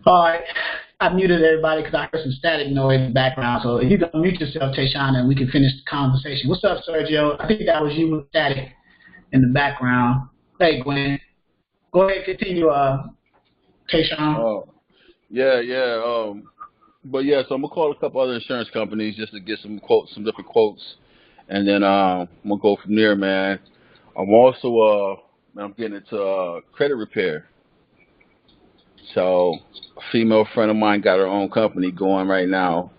All right. I muted everybody because I heard some static noise in the background. So if you can mute yourself, Tayshawn, and we can finish the conversation. What's up, Sergio? I think that was you with static in the background. Hey, Gwen. Go ahead, continue, Tayshawn. Oh, yeah. But yeah, so I'm gonna call a couple other insurance companies just to get some quotes, some different quotes, and then I'm gonna go from there, man. I'm also I'm getting into credit repair. So a female friend of mine got her own company going right now.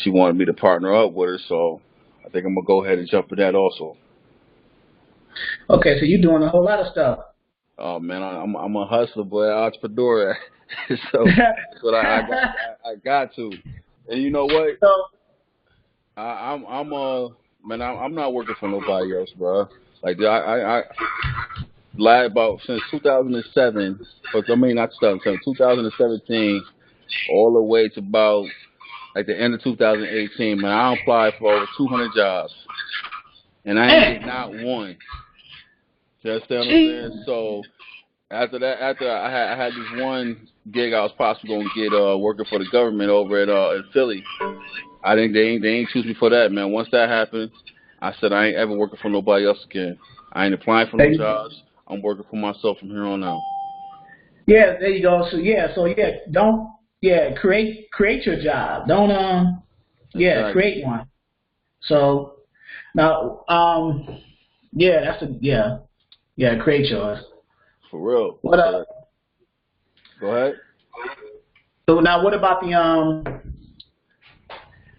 She wanted me to partner up with her, so I think I'm gonna go ahead and jump for that also. Okay, so you're doing a whole lot of stuff. Oh man, I'm a hustler, boy, entrepreneur. So that's what I got to. And you know what? So, I'm not working for nobody else, bro. Like I lied about since 2007, but I mean not 2007, 2017, all the way to about like the end of 2018. Man, I applied for over 200 jobs, and I ain't get not one. You understand what I'm saying? So after that, after I had this one gig, I was possibly gonna get working for the government over at in Philly. I think they ain't choose me for that, man. Once that happened, I said I ain't ever working for nobody else again. I ain't applying for no jobs. I'm working for myself from here on out. Yeah, there you go. So don't create your job. Don't Exactly. create one. So now create yours. For real. What up? Go ahead. So now what about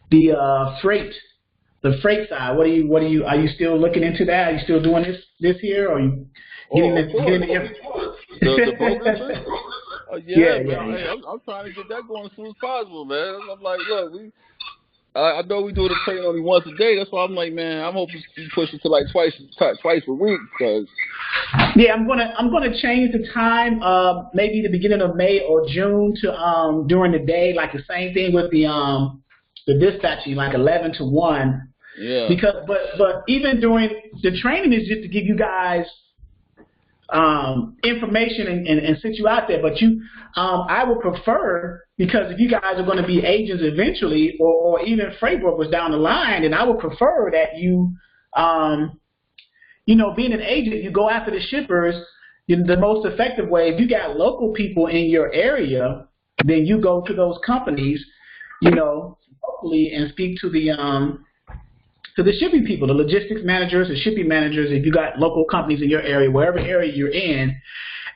the freight? The freight side. Are you still looking into that? Are you still doing this here, or are you getting the brokerage? Yeah, man. Hey, I'm trying to get that going as soon as possible, man. I'm like, look, I know we do the training only once a day. That's why I'm like, man, I'm hoping to push it to like twice a week. Cause yeah, I'm gonna change the time, maybe the beginning of May or June to during the day, like the same thing with the dispatching, like 11 to 1. Yeah. Because but even during the training is just to give you guys information and sit you out there. But I would prefer, because if you guys are going to be agents eventually, or even freight brokers down the line, then I would prefer that you being an agent, you go after the shippers. The most effective way, if you got local people in your area, then you go to those companies, locally, and speak to the shipping people, the logistics managers, the shipping managers, if you got local companies in your area, wherever area you're in.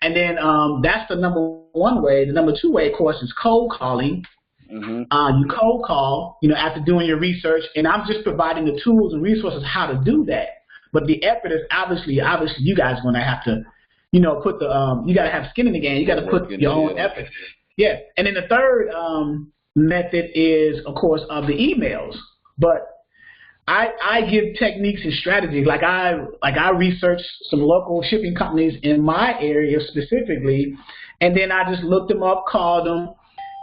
And then that's the number one way. The number two way, of course, is cold calling. Mm-hmm. You cold call, after doing your research, and I'm just providing the tools and resources how to do that. But the effort is obviously you guys are going to have to, put you got to have skin in the game. You got to put your own effort. Yeah. And then the third method is, of course, of the emails. But I give techniques and strategies. Like I researched some local shipping companies in my area specifically, and then I just looked them up, called them,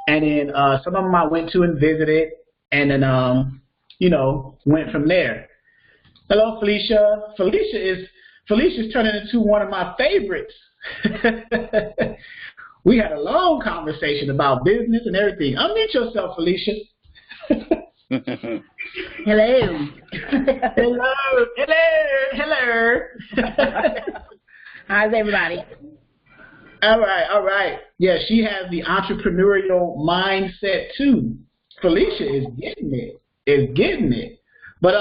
and then some of them I went to and visited, and then went from there. Hello, Felicia. Felicia's turning into one of my favorites. We had a long conversation about business and everything. Unmute yourself, Felicia. Hello. Hello. How's everybody? All right. Yeah, she has the entrepreneurial mindset too. Felicia is getting it. But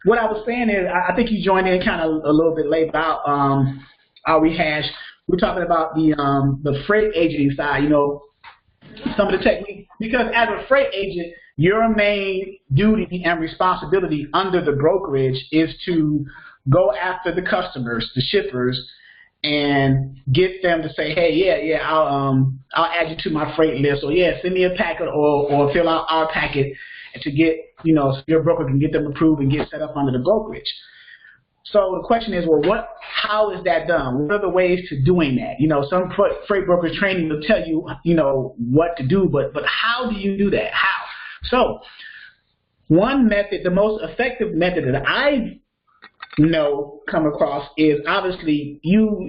what I was saying is, I think you joined in kind of a little bit late about our rehash. We're talking about the freight agenting side. Some of the techniques, because as a freight agent, your main duty and responsibility under the brokerage is to go after the customers, the shippers, and get them to say, hey, I'll add you to my freight list, or send me a packet, or fill out our packet, and to get, so your broker can get them approved and get set up under the brokerage. So the question is, well, how is that done? What are the ways to doing that? Some freight broker training will tell you, what to do, but how do you do that? How? So one method, the most effective method that I come across is obviously you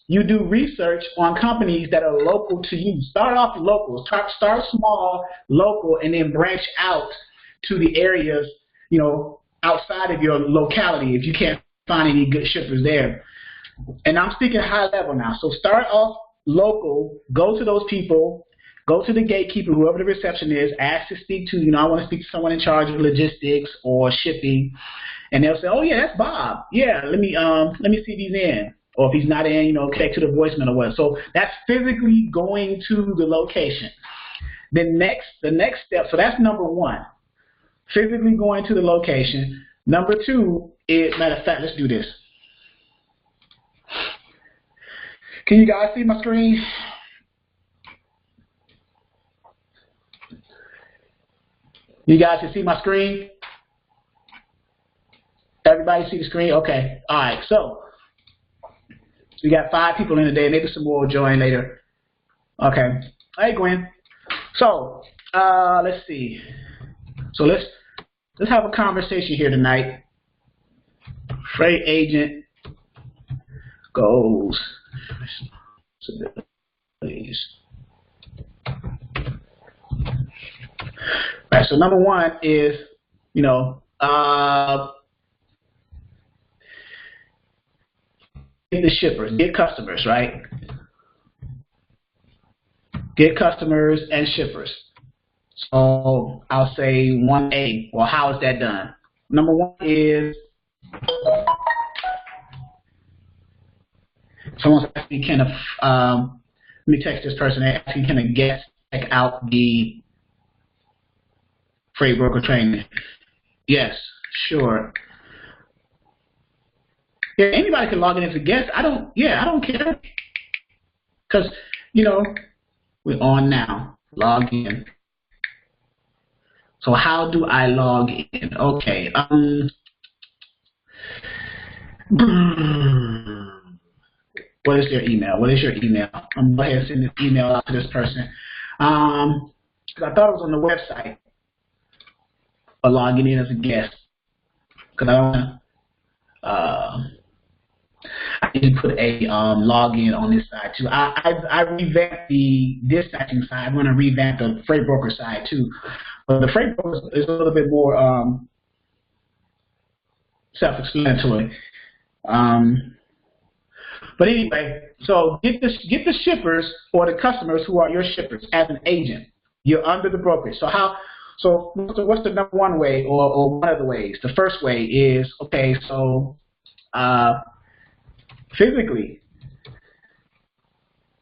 you do research on companies that are local to you. Start off local. Start small, local, and then branch out to the areas, you know, outside of your locality if you can't find any good shippers there. And I'm speaking high level now. So start off local, go to those people, go to the gatekeeper, whoever the reception is, ask to speak to, you know, I want to speak to someone in charge of logistics or shipping. And they'll say, oh, yeah, that's Bob. Yeah, let me see if he's in. Or if he's not in, you know, connect to the voicemail or what. So that's physically going to the location. The next step, so that's number one, physically going to the location. Number two is, matter of fact, let's do this. Can you guys see my screen? You guys can see my screen? Everybody see the screen? Okay. All right. So we got 5 people in today. Maybe some more will join later. Okay. Hey, Gwen. So let's see. So let's have a conversation here tonight. Freight agent goals. Responsibilities. All right. So number one is, you know, get the shippers, get customers, right? Get customers and shippers. So I'll say 1A. Well, how is that done? Number one is someone's asking, let me text this person asking, can a guest check out the freight broker training? Yes, sure. Yeah, anybody can log in as a guest. I don't care. Because, you know, we're on now. Log in. So how do I log in? Okay. What is their email? What is your email? I'm going to go ahead and send this email out to this person. Because I thought it was on the website. Or logging in as a guest. Because I don't want to... I need to put a login on this side too. I revamped the dispatching side. I'm going to revamp the freight broker side too. But the freight broker is a little bit more self-explanatory. But anyway, so get the shippers or the customers who are your shippers as an agent. You're under the brokerage. So what's the number one way or one of the ways? The first way is, okay, so physically,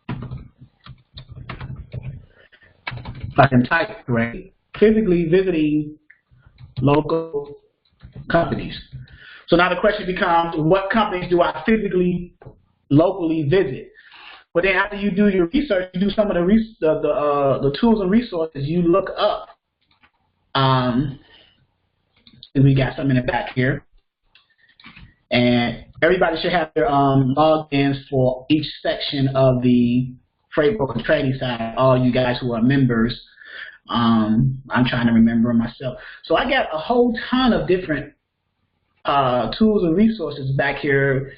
if I can type it, right? Physically visiting local companies. So now the question becomes, what companies do I physically, locally visit? But then after you do your research, you do some of the tools and resources, you look up. And we got some in the back here. And everybody should have their logins for each section of the freight broker training side. All you guys who are members, I'm trying to remember myself. So I got a whole ton of different tools and resources back here.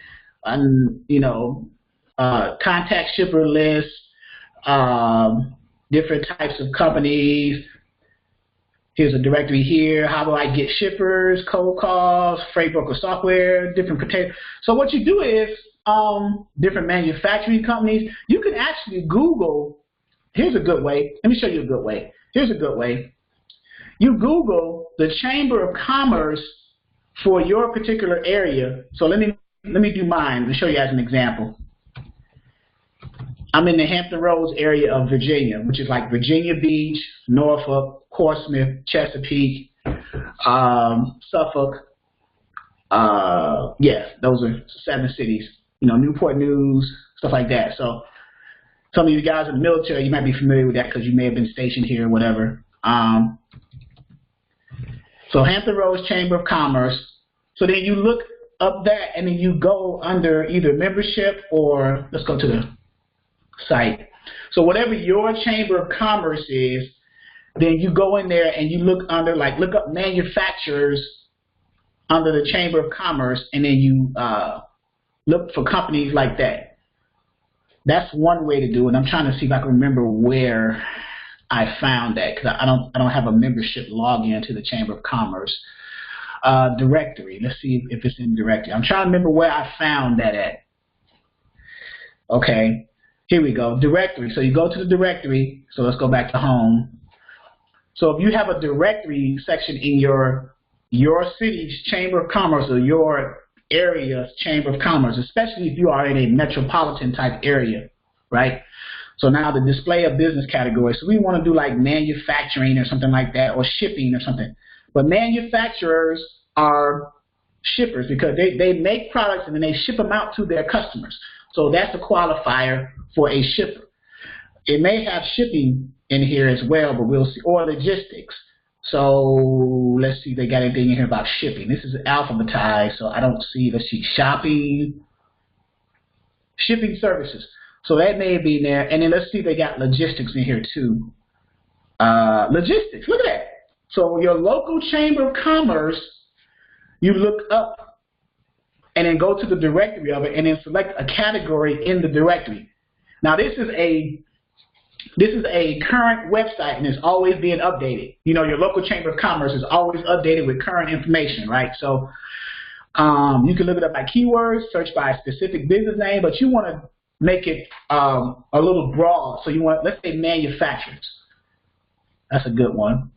You know, contact shipper lists, different types of companies. Here's a directory here. How do I get shippers, cold calls, freight broker software, different containers. So what you do is different manufacturing companies. You can actually Google. Here's a good way. Let me show you a good way. Here's a good way. You Google the Chamber of Commerce for your particular area. So let me do mine and show you as an example. I'm in the Hampton Roads area of Virginia, which is like Virginia Beach, Norfolk, Portsmouth, Chesapeake, Suffolk. Yeah, those are 7 cities. You know, Newport News, stuff like that. So some of you guys in the military, you might be familiar with that because you may have been stationed here or whatever. So Hampton Roads Chamber of Commerce. So then you look up that and then you go under either membership or let's go to the site. So whatever your Chamber of Commerce is, then you go in there and you look under, like look up manufacturers under the Chamber of Commerce, and then you look for companies like that. That's one way to do it. I'm trying to see if I can remember where I found that, because I don't have a membership login to the Chamber of Commerce. Directory. Let's see if it's in directory. I'm trying to remember where I found that at. Okay, here we go. Directory. So you go to the directory. So let's go back to home. So if you have a directory section in your city's Chamber of Commerce or your area's Chamber of Commerce, especially if you are in a metropolitan type area, right? So now the display of business categories. So we want to do like manufacturing or something like that, or shipping or something. But manufacturers are shippers because they make products and then they ship them out to their customers. So that's a qualifier for a shipper. It may have shipping in here as well, but we'll see, or logistics. So let's see if they got anything in here about shipping. This is alphabetized, so I don't see, let's see, shopping, shipping services. So that may be in there. And then let's see if they got logistics in here too. Logistics, look at that. So your local Chamber of Commerce, you look up and then go to the directory of it and then select a category in the directory. Now this is a current website and it's always being updated. You know, your local Chamber of Commerce is always updated with current information, right? So you can look it up by keywords, search by a specific business name, but you want to make it a little broad. So you want, let's say manufacturers. That's a good one.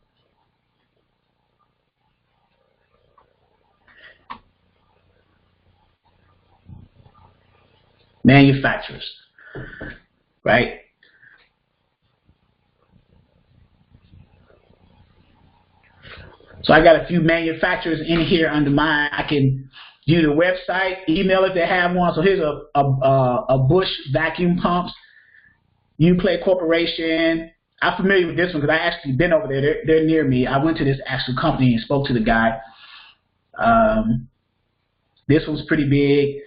Manufacturers, right? So I got a few manufacturers in here under mine. I can view the website, email if they have one. So here's a Bush vacuum pumps, Uplay Corporation. I'm familiar with this one because I actually been over there. They're near me. I went to this actual company and spoke to the guy. This one's pretty big.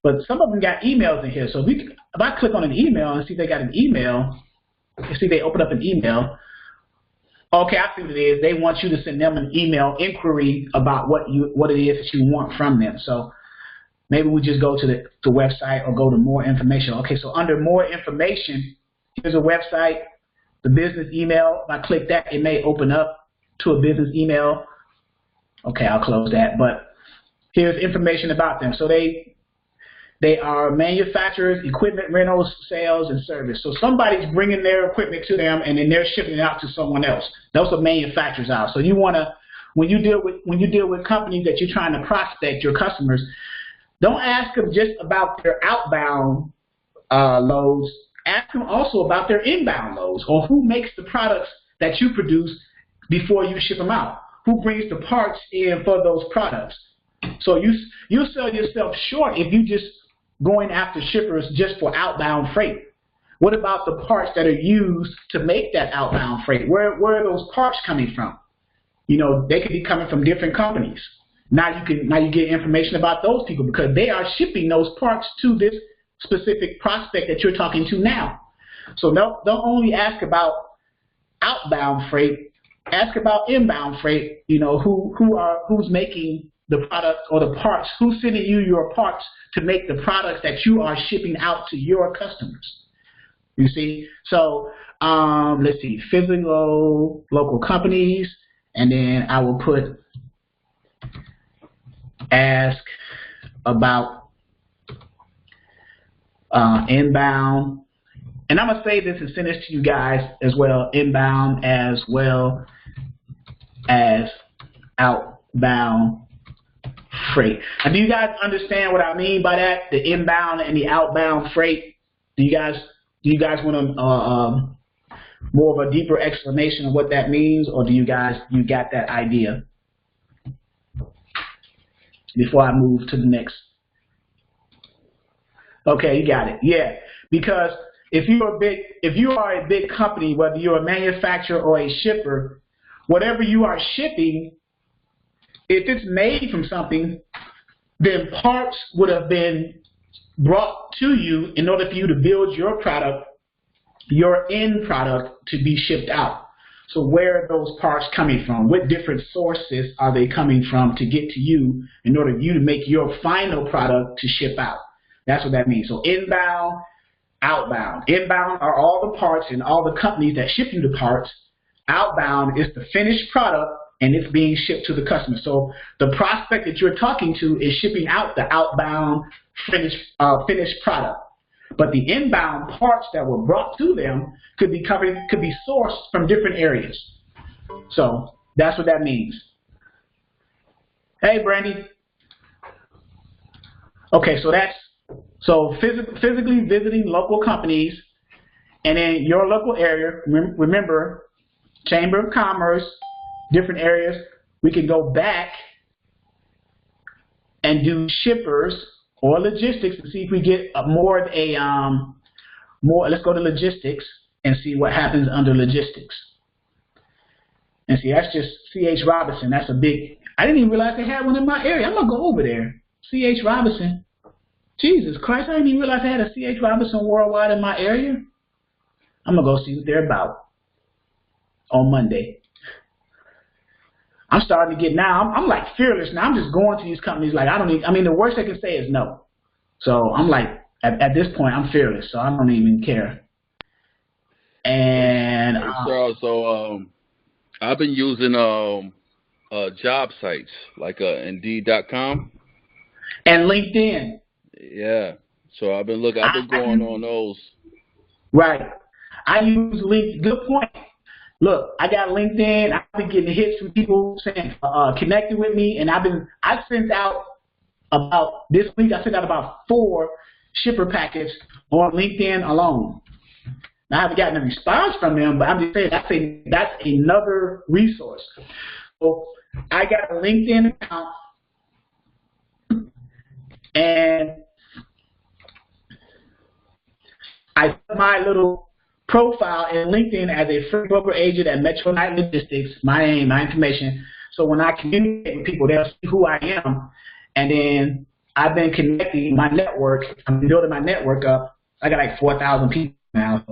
But some of them got emails in here. So if I click on an email and see if they got an email, see if they open up an email. Okay, I see what it is. They want you to send them an email inquiry about what it is that you want from them. So maybe we just go to the website or go to more information. Okay, so under more information, here's a website, the business email. If I click that, it may open up to a business email. Okay, I'll close that. But here's information about them. So they are manufacturers, equipment rentals, sales, and service. So somebody's bringing their equipment to them, and then they're shipping it out to someone else. Those are manufacturers out. So you want to, when you deal with companies that you're trying to prospect your customers, don't ask them just about their outbound loads. Ask them also about their inbound loads, or who makes the products that you produce before you ship them out. Who brings the parts in for those products? So you sell yourself short if you just going after shippers just for outbound freight. What about the parts that are used to make that outbound freight? Where are those parts coming from? You know, they could be coming from different companies. Now you get information about those people because they are shipping those parts to this specific prospect that you're talking to now. So don't only ask about outbound freight, ask about inbound freight. You know, who's making the product or the parts, who's sending you your parts to make the products that you are shipping out to your customers. You see? So let's see, physical local companies, and then I will put ask about inbound. And I'm going to say this and send this to you guys as well, inbound as well as outbound freight. And do you guys understand what I mean by that? The inbound and the outbound freight. Do you guys want to more of a deeper explanation of what that means, or do you got that idea before I move to the next? Okay, you got it. Yeah, because if you are a big company, whether you're a manufacturer or a shipper, whatever you are shipping, if it's made from something, then parts would have been brought to you in order for you to build your product, your end product, to be shipped out. So where are those parts coming from? What different sources are they coming from to get to you in order for you to make your final product to ship out? That's what that means. So inbound, outbound. Inbound are all the parts and all the companies that ship you the parts. Outbound is the finished product and it's being shipped to the customer. So the prospect that you're talking to is shipping out the outbound finished product. But the inbound parts that were brought to them could be sourced from different areas. So that's what that means. Hey, Brandy. Okay, so physically visiting local companies, and in your local area, remember, Chamber of Commerce, different areas, we can go back and do shippers or logistics and see if we get let's go to logistics and see what happens under logistics. And see, that's just C.H. Robinson. That's a big, I didn't even realize they had one in my area. I'm going to go over there. C.H. Robinson. Jesus Christ, I didn't even realize they had a C.H. Robinson Worldwide in my area. I'm going to go see what they're about on Monday. I'm starting to get now, I'm like fearless now. I'm just going to these companies like the worst they can say is no. So I'm like, at this point, I'm fearless, so I don't even care. And I've been using job sites like Indeed.com and LinkedIn. Yeah, so I've been going on those. Right, I use LinkedIn. Good point. Look, I got LinkedIn. I've been getting hits from people saying connecting with me, and I sent out about this week. I sent out about 4 shipper packets on LinkedIn alone. Now, I haven't gotten a response from them, but I'm just saying that's another resource. So I got a LinkedIn account, and I put my little profile in LinkedIn as a free broker agent at Metro Knight Logistics, my name, my information. So when I communicate with people, they'll see who I am. And then I've been connecting my network. I'm building my network up. I got like 4,000 people now.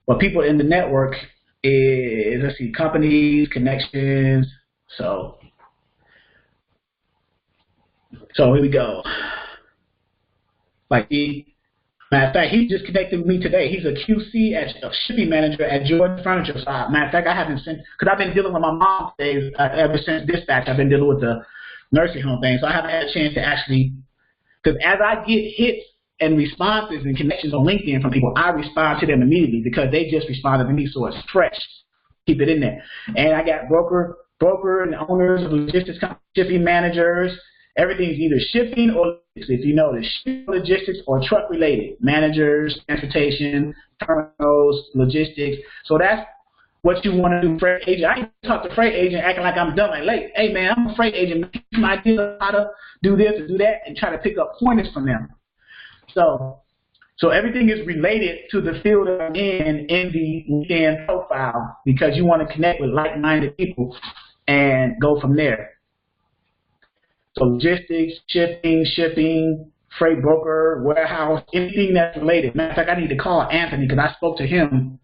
But people in the network is, let's see, companies, connections. So here we go. Matter of fact, he just connected with me today. He's a QC a shipping manager at Jordan Furniture. So, matter of fact, I haven't sent, because I've been dealing with my mom days ever since dispatch. I've been dealing with the nursing home thing, so I haven't had a chance to actually, because as I get hits and responses and connections on LinkedIn from people, I respond to them immediately because they just responded to me, so it's fresh. Keep it in there. And I got broker and owners of logistics companies, shipping managers. Everything's either shipping or logistics. If you know, shipping, logistics, or truck related. Managers, transportation, terminals, logistics. So that's what you want to do, freight agent. I ain't talk to freight agent acting like I'm dumb. Like, hey man, I'm a freight agent. My idea how to do this or do that, and try to pick up pointers from them. So everything is related to the field that I'm in the LinkedIn profile, because you want to connect with like-minded people and go from there. So logistics, shipping, freight broker, warehouse, anything that's related. Matter of fact, I need to call Anthony because I spoke to him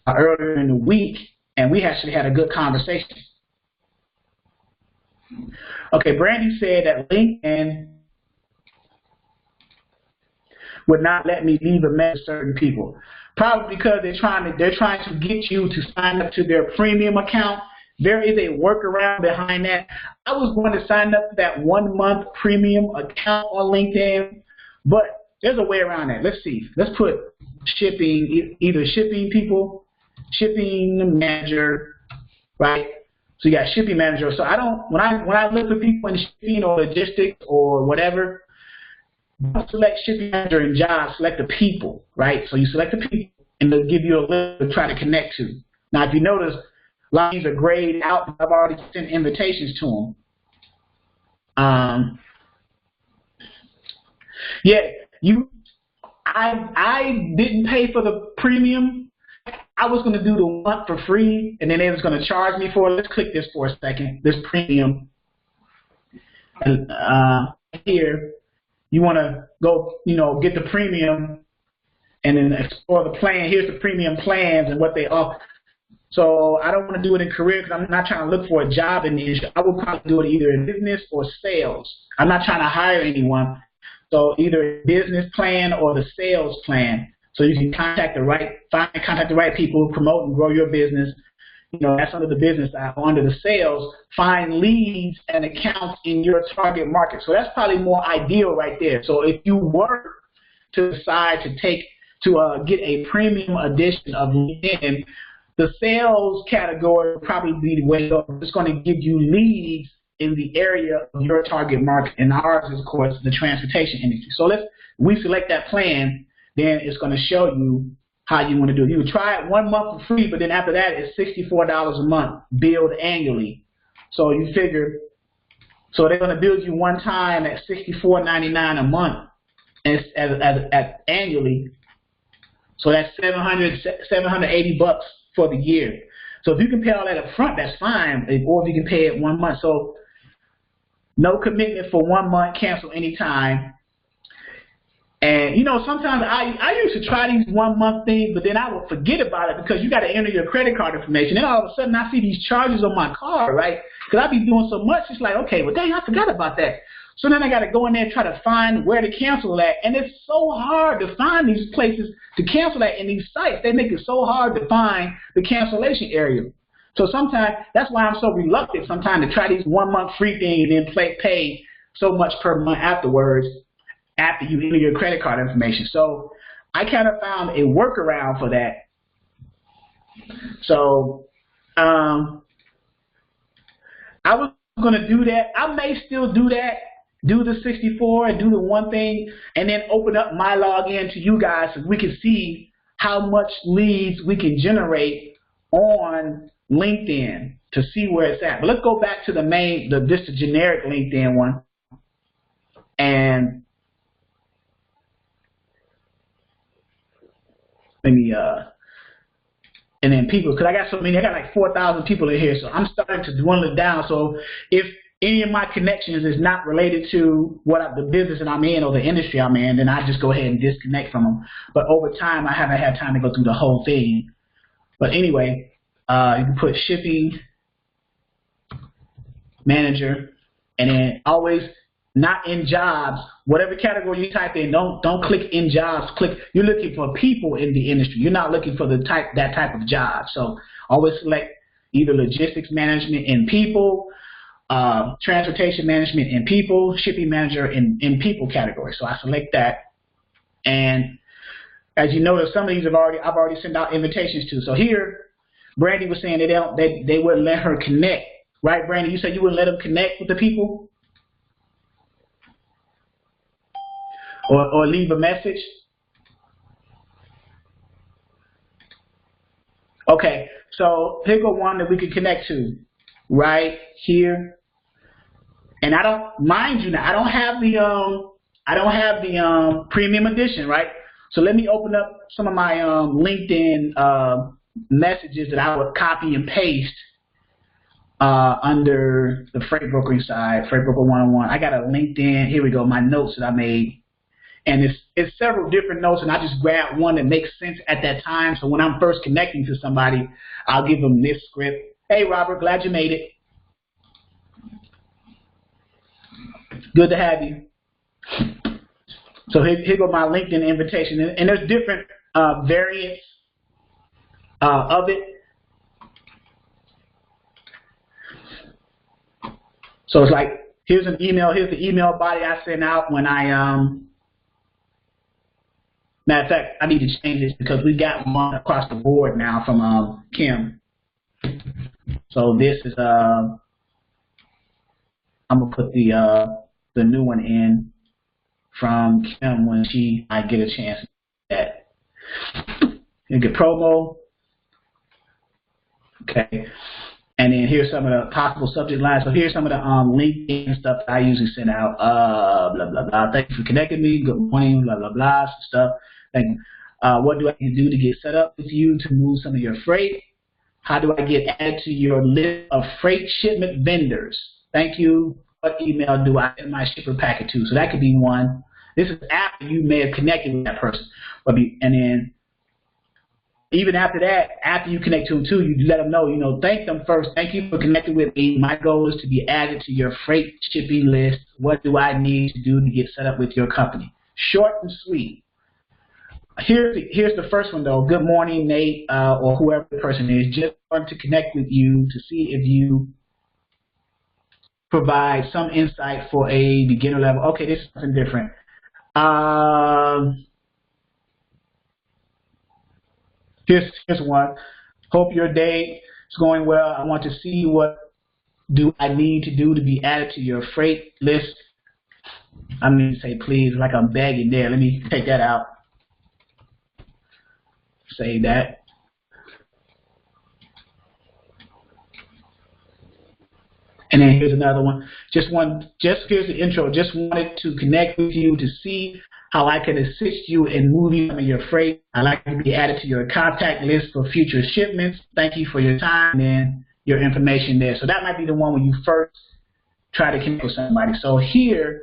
earlier in the week, and we actually had a good conversation. Okay, Brandy said that LinkedIn would not let me leave a message to certain people. Probably because they're trying to get you to sign up to their premium account. There is a workaround behind that. I was going to sign up for that 1-month premium account on LinkedIn, but there's a way around that. Let's see. Let's put shipping, either shipping people, shipping manager, right? So you got shipping manager. So when I look for people in shipping or logistics or whatever, don't select shipping manager and job, select the people, right? So you select the people, and they'll give you a list to try to connect to. Now, if you notice, a lot of these are grayed out. I've already sent invitations to them. I didn't pay for the premium. I was going to do the month for free, and then they was going to charge me for it. Let's click this for a second, this premium. And here, you want to go, get the premium and then explore the plan. Here's the premium plans and what they offer. So I don't want to do it in career because I'm not trying to look for a job in the industry. I will probably do it either in business or sales. I'm not trying to hire anyone. So either business plan or the sales plan. So you can contact the right people, promote and grow your business. You know, that's under the business side. Under the sales, find leads and accounts in your target market. So that's probably more ideal right there. So if you were to decide to get a premium edition of LinkedIn, the sales category would probably be the way to go. It's going to give you leads in the area of your target market, and ours is, of course, the transportation industry. So we select that plan, then it's going to show you how you want to do it. You would try it 1 month for free, but then after that, it's $64 a month, billed annually. So you figure, so they're going to bill you one time at $64.99 a month annually. So that's $780 for the year. So if you can pay all that up front, that's fine. Or if you can pay it 1 month. So no commitment for 1 month, cancel anytime. And, you know, sometimes I used to try these 1 month things, but then I would forget about it because you got to enter your credit card information. Then all of a sudden I see these charges on my card, right? Because I be doing so much. It's like, okay, well, dang, I forgot about that. So then I got to go in there and try to find where to cancel that. And it's so hard to find these places to cancel that in these sites. They make it so hard to find the cancellation area. So sometimes that's why I'm so reluctant sometimes to try these 1 month free things and then pay so much per month afterwards after you enter your credit card information. So I kind of found a workaround for that. So I was going to do that. I may still do that, do the 64 and do the one thing, and then open up my login to you guys so we can see how much leads we can generate on LinkedIn to see where it's at. But let's go back to just the generic LinkedIn one. And let me, and then people, because I got so many, I got like 4,000 people in here, so I'm starting to dwindle it down. So if any of my connections is not related to the business that I'm in or the industry I'm in, then I just go ahead and disconnect from them. But over time, I haven't had time to go through the whole thing. But anyway, you can put shipping manager, and then always not in jobs. Whatever category you type in, don't click in jobs. You're looking for people in the industry. You're not looking for that type of job. So always select either logistics management and people, transportation management and people, shipping manager in people category. So I select that, and as you notice, some of these I've already sent out invitations to. So here, Brandy was saying they wouldn't let her connect, right, Brandy? You said you wouldn't let them connect with the people, or leave a message. Okay, so pick a one that we can connect to, right here. And I don't, mind you now, I don't have the premium edition, right? So let me open up some of my LinkedIn messages that I would copy and paste under the freight brokering side, Freight Broker 101. I got a LinkedIn, here we go, my notes that I made. And it's several different notes, and I just grab one that makes sense at that time. So when I'm first connecting to somebody, I'll give them this script. Hey, Robert, glad you made it. Good to have you. So here go my LinkedIn invitation. And there's different variants of it. So it's like, here's an email. Here's the email body I sent out when I matter of fact, I need to change this because we got one across the board now from Kim. So this is I'm gonna put the new one in from Kim when I get a chance at that. You get promo. Okay. And then here's some of the possible subject lines. So here's some of the LinkedIn stuff that I usually send out. Blah, blah, blah. Thank you for connecting me. Good morning. Blah, blah, blah. Some stuff. Thank you. What do I need to do to get set up with you to move some of your freight? How do I get added to your list of freight shipment vendors? Thank you. What email do I send my shipper packet to? So that could be one. This is after you may have connected with that person. And then even after that, after you connect to them too, you let them know, thank them first. Thank you for connecting with me. My goal is to be added to your freight shipping list. What do I need to do to get set up with your company? Short and sweet. Here's the first one though. Good morning, Nate, or whoever the person is. Just want to connect with you to see if you provide some insight for a beginner level. Okay, this is something different. Here's one. Hope your day is going well. I want to see what do I need to do to be added to your freight list. I'm going to say please, like I'm begging there. Let me take that out. Say that. And then here's another one. Just here's the intro. Just wanted to connect with you to see how I can assist you in moving some of your freight. I'd like to be added to your contact list for future shipments. Thank you for your time and your information there. So that might be the one when you first try to connect with somebody. So here's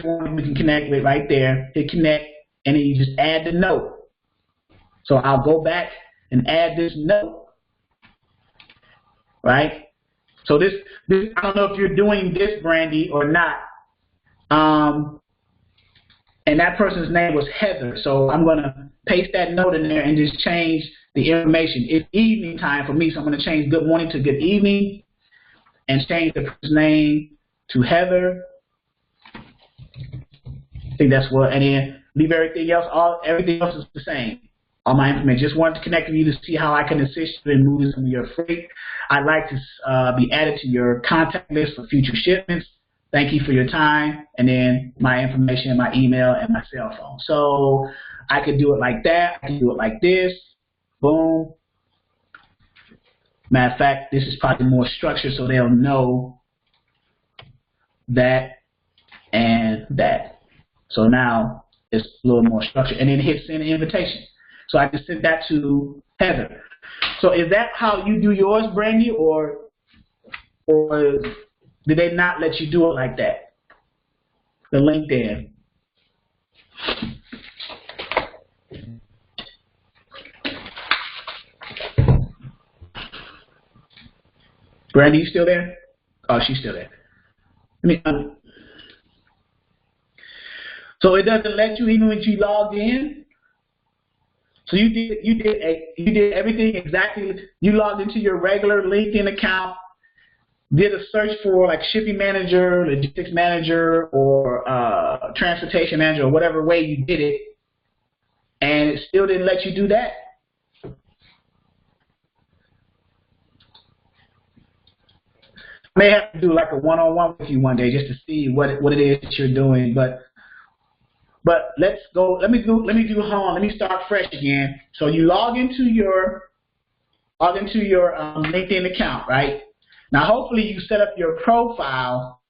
one we can connect with right there. Hit connect, and then you just add the note. So I'll go back and add this note. Right? So this I don't know if you're doing this, Brandy, or not. And that person's name was Heather. So I'm going to paste that note in there and just change the information. It's evening time for me, so I'm going to change good morning to good evening and change the person's name to Heather. I think that's what, and then leave everything else, everything else is the same. All my information. Just wanted to connect with you to see how I can assist you in moving some of your freight. I'd like to be added to your contact list for future shipments. Thank you for your time. And then my information, my email, and my cell phone. So I could do it like that. I can do it like this. Boom. Matter of fact, this is probably more structured so they'll know that and that. So now it's a little more structured. And then hit send invitation. So I can send that to Heather. So is that how you do yours, Brandy, or did they not let you do it like that? The LinkedIn. Brandy, you still there? Oh, she's still there. So it doesn't let you even when you logged in. So you did everything exactly. You logged into your regular LinkedIn account, did a search for like shipping manager, logistics manager, or transportation manager, or whatever way you did it, and it still didn't let you do that. I may have to do like a one-on-one with you one day just to see what it is that you're doing, but let's go. Let me start fresh again. So you log into your LinkedIn account, right? Now, hopefully, you set up your profile.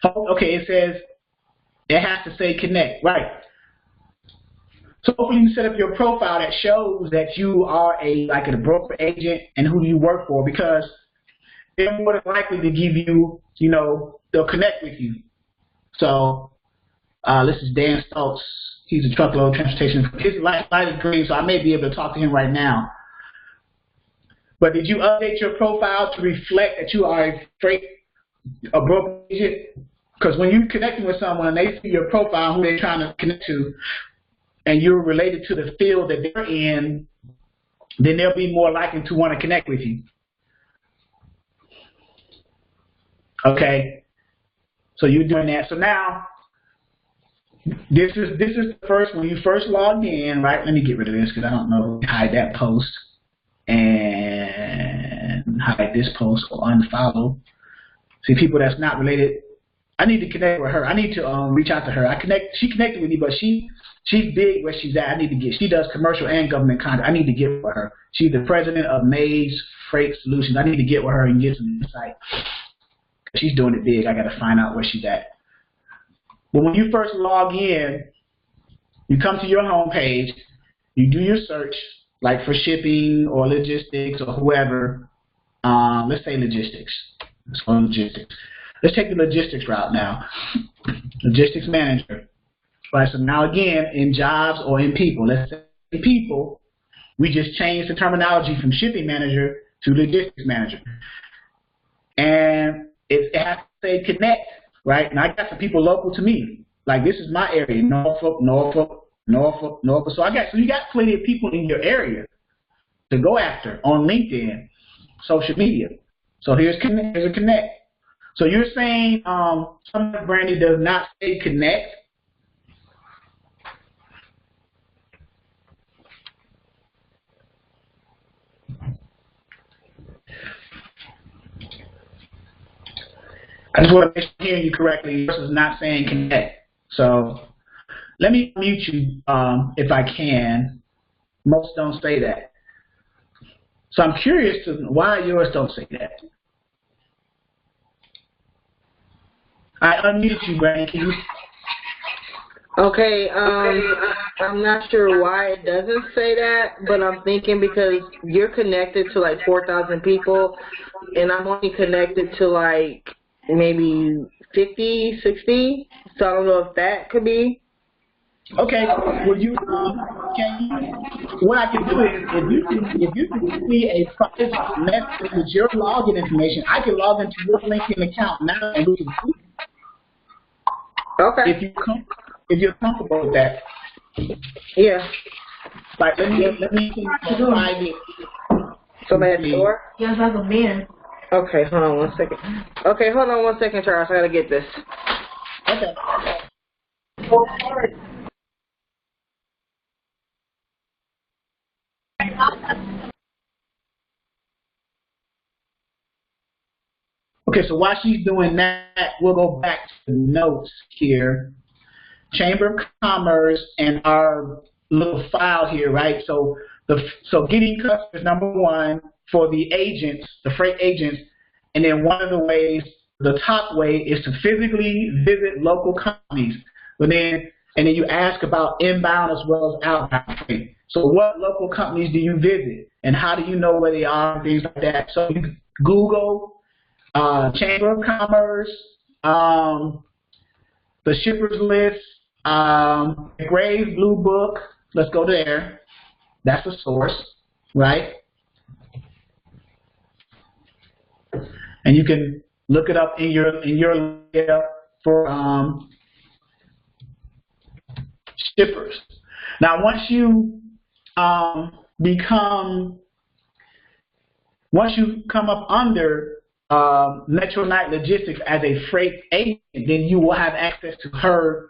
Okay, it says it has to say connect, right? So hopefully, you set up your profile that shows that you are a broker agent and who you work for, because they're more than likely to give you, they'll connect with you. So this is Dan Stoltz. He's a truckload transportation. His light is green, so I may be able to talk to him right now. But did you update your profile to reflect that you are a broker agent? Because when you're connecting with someone, they see your profile, who they're trying to connect to, and you're related to the field that they're in, then they'll be more likely to want to connect with you. Okay. So you're doing that. So now, this is the first, when you first logged in, right? Let me get rid of this because I don't know. Hide that post and hide this post or unfollow. See, people that's not related, I need to connect with her. I need to reach out to her. She connected with me, but she's big where she's at. She does commercial and government content. I need to get with her. She's the president of Maze Freight Solutions. I need to get with her and get some insight. She's doing it big. I got to find out where she's at. But when you first log in, you come to your home page, you do your search, like for shipping or logistics or whoever. Let's say logistics. Let's go logistics. Let's take the logistics route now. Logistics manager. Right, so now again, in jobs or in people, let's say people, we just changed the terminology from shipping manager to logistics manager. And it has to say connect, right? And I got some people local to me. Like this is my area, Norfolk, Norfolk, Norfolk, Norfolk. So you got plenty of people in your area to go after on LinkedIn, social media. So here's a connect. So you're saying something Brandy does not say connect. I just want to make sure I'm hearing you correctly. Yours is not saying connect. So let me mute you if I can. Most don't say that. So I'm curious to why yours don't say that. I unmuted you, Brandy. Can you? Okay, I'm not sure why it doesn't say that, but I'm thinking because you're connected to like 4,000 people, and I'm only connected to like maybe 50, 60, so I don't know if that could be. Okay, well what I can do is if you can send me a private message with your login information, I can log into your LinkedIn account now and we can see. Okay. If you're comfortable with that. Yeah. Like let me private. Somebody at the door? Yes, I can be. Okay, hold on 1 second. Okay, hold on 1 second, Charles. I gotta get this. Okay. Okay, so while she's doing that, we'll go back to the notes here. Chamber of Commerce and our little file here, right? So getting customers, number one, for the agents, the freight agents, and then one of the ways, the top way, is to physically visit local companies. And then you ask about inbound as well as outbound freight. So what local companies do you visit, and how do you know where they are, and things like that. So you Google Chamber of Commerce, the shippers list, Graves Blue Book. Let's go there. That's a source, right? And you can look it up in your area for shippers. Now, once you come up under Metro Knight Logistics as a freight agent, then you will have access to her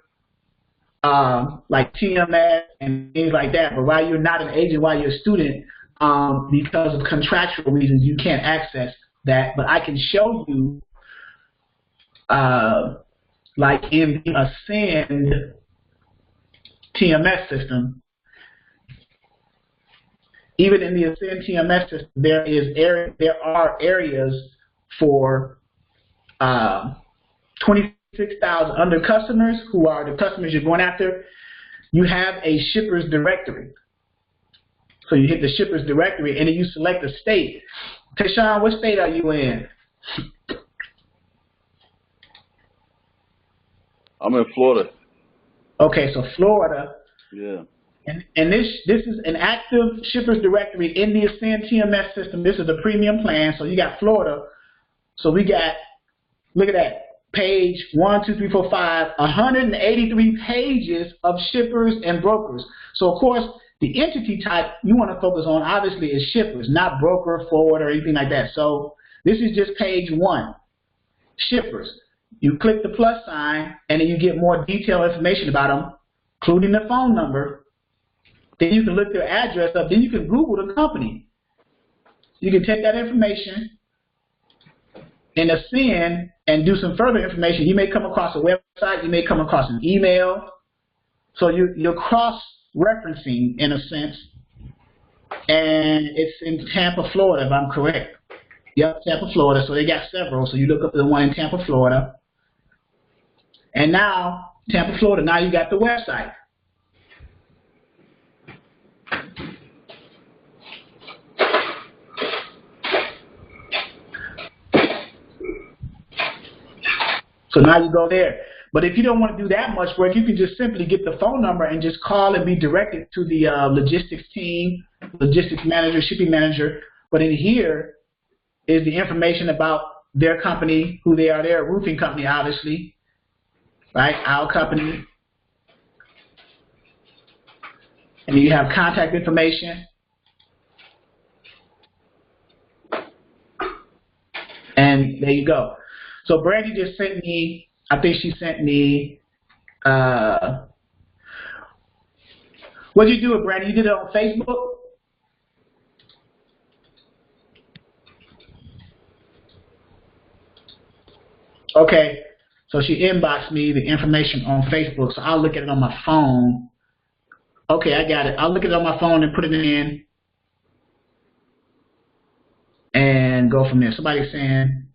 like TMS and things like that. But while you're not an agent, while you're a student, because of contractual reasons, you can't access that. But I can show you, like in the Ascend TMS system, even in the Ascend TMS system, there are areas for 26,000 under customers who are the customers you're going after. You have a shippers directory. So you hit the shippers directory and then you select a state. Tashawn, what state are you in? I'm in Florida. Okay, so Florida. Yeah. And this is an active shippers directory in the Ascend TMS system. This is a premium plan. So you got Florida. So we got, look at that, page 1, 2, 3, 4, 5, 183 pages of shippers and brokers. So of course, the entity type you want to focus on obviously is shippers, not broker, forward, or anything like that. So this is just page 1, shippers. You click the plus sign, and then you get more detailed information about them, including the phone number. Then you can look their address up. Then you can Google the company. You can take that information and Ascend and do some further information. You may come across a website. You may come across an email. So you're cross-referencing in a sense. And it's in Tampa, Florida, if I'm correct. Yep, Tampa, Florida. So they got several. So you look up the one in Tampa, Florida. And now, Tampa, Florida, now you got the website. So now you go there. But if you don't want to do that much work, you can just simply get the phone number and just call and be directed to the logistics team, logistics manager, shipping manager. But in here is the information about their company, who they are. They're a roofing company, obviously. right? Our company. And you have contact information. And there you go. So Brandy just sent me, I think she sent me, what did you do it, Brandy? You did it on Facebook? Okay. So she inboxed me the information on Facebook, so I'll look at it on my phone. Okay, I got it. I'll look at it on my phone and put it in and go from there. Somebody's saying,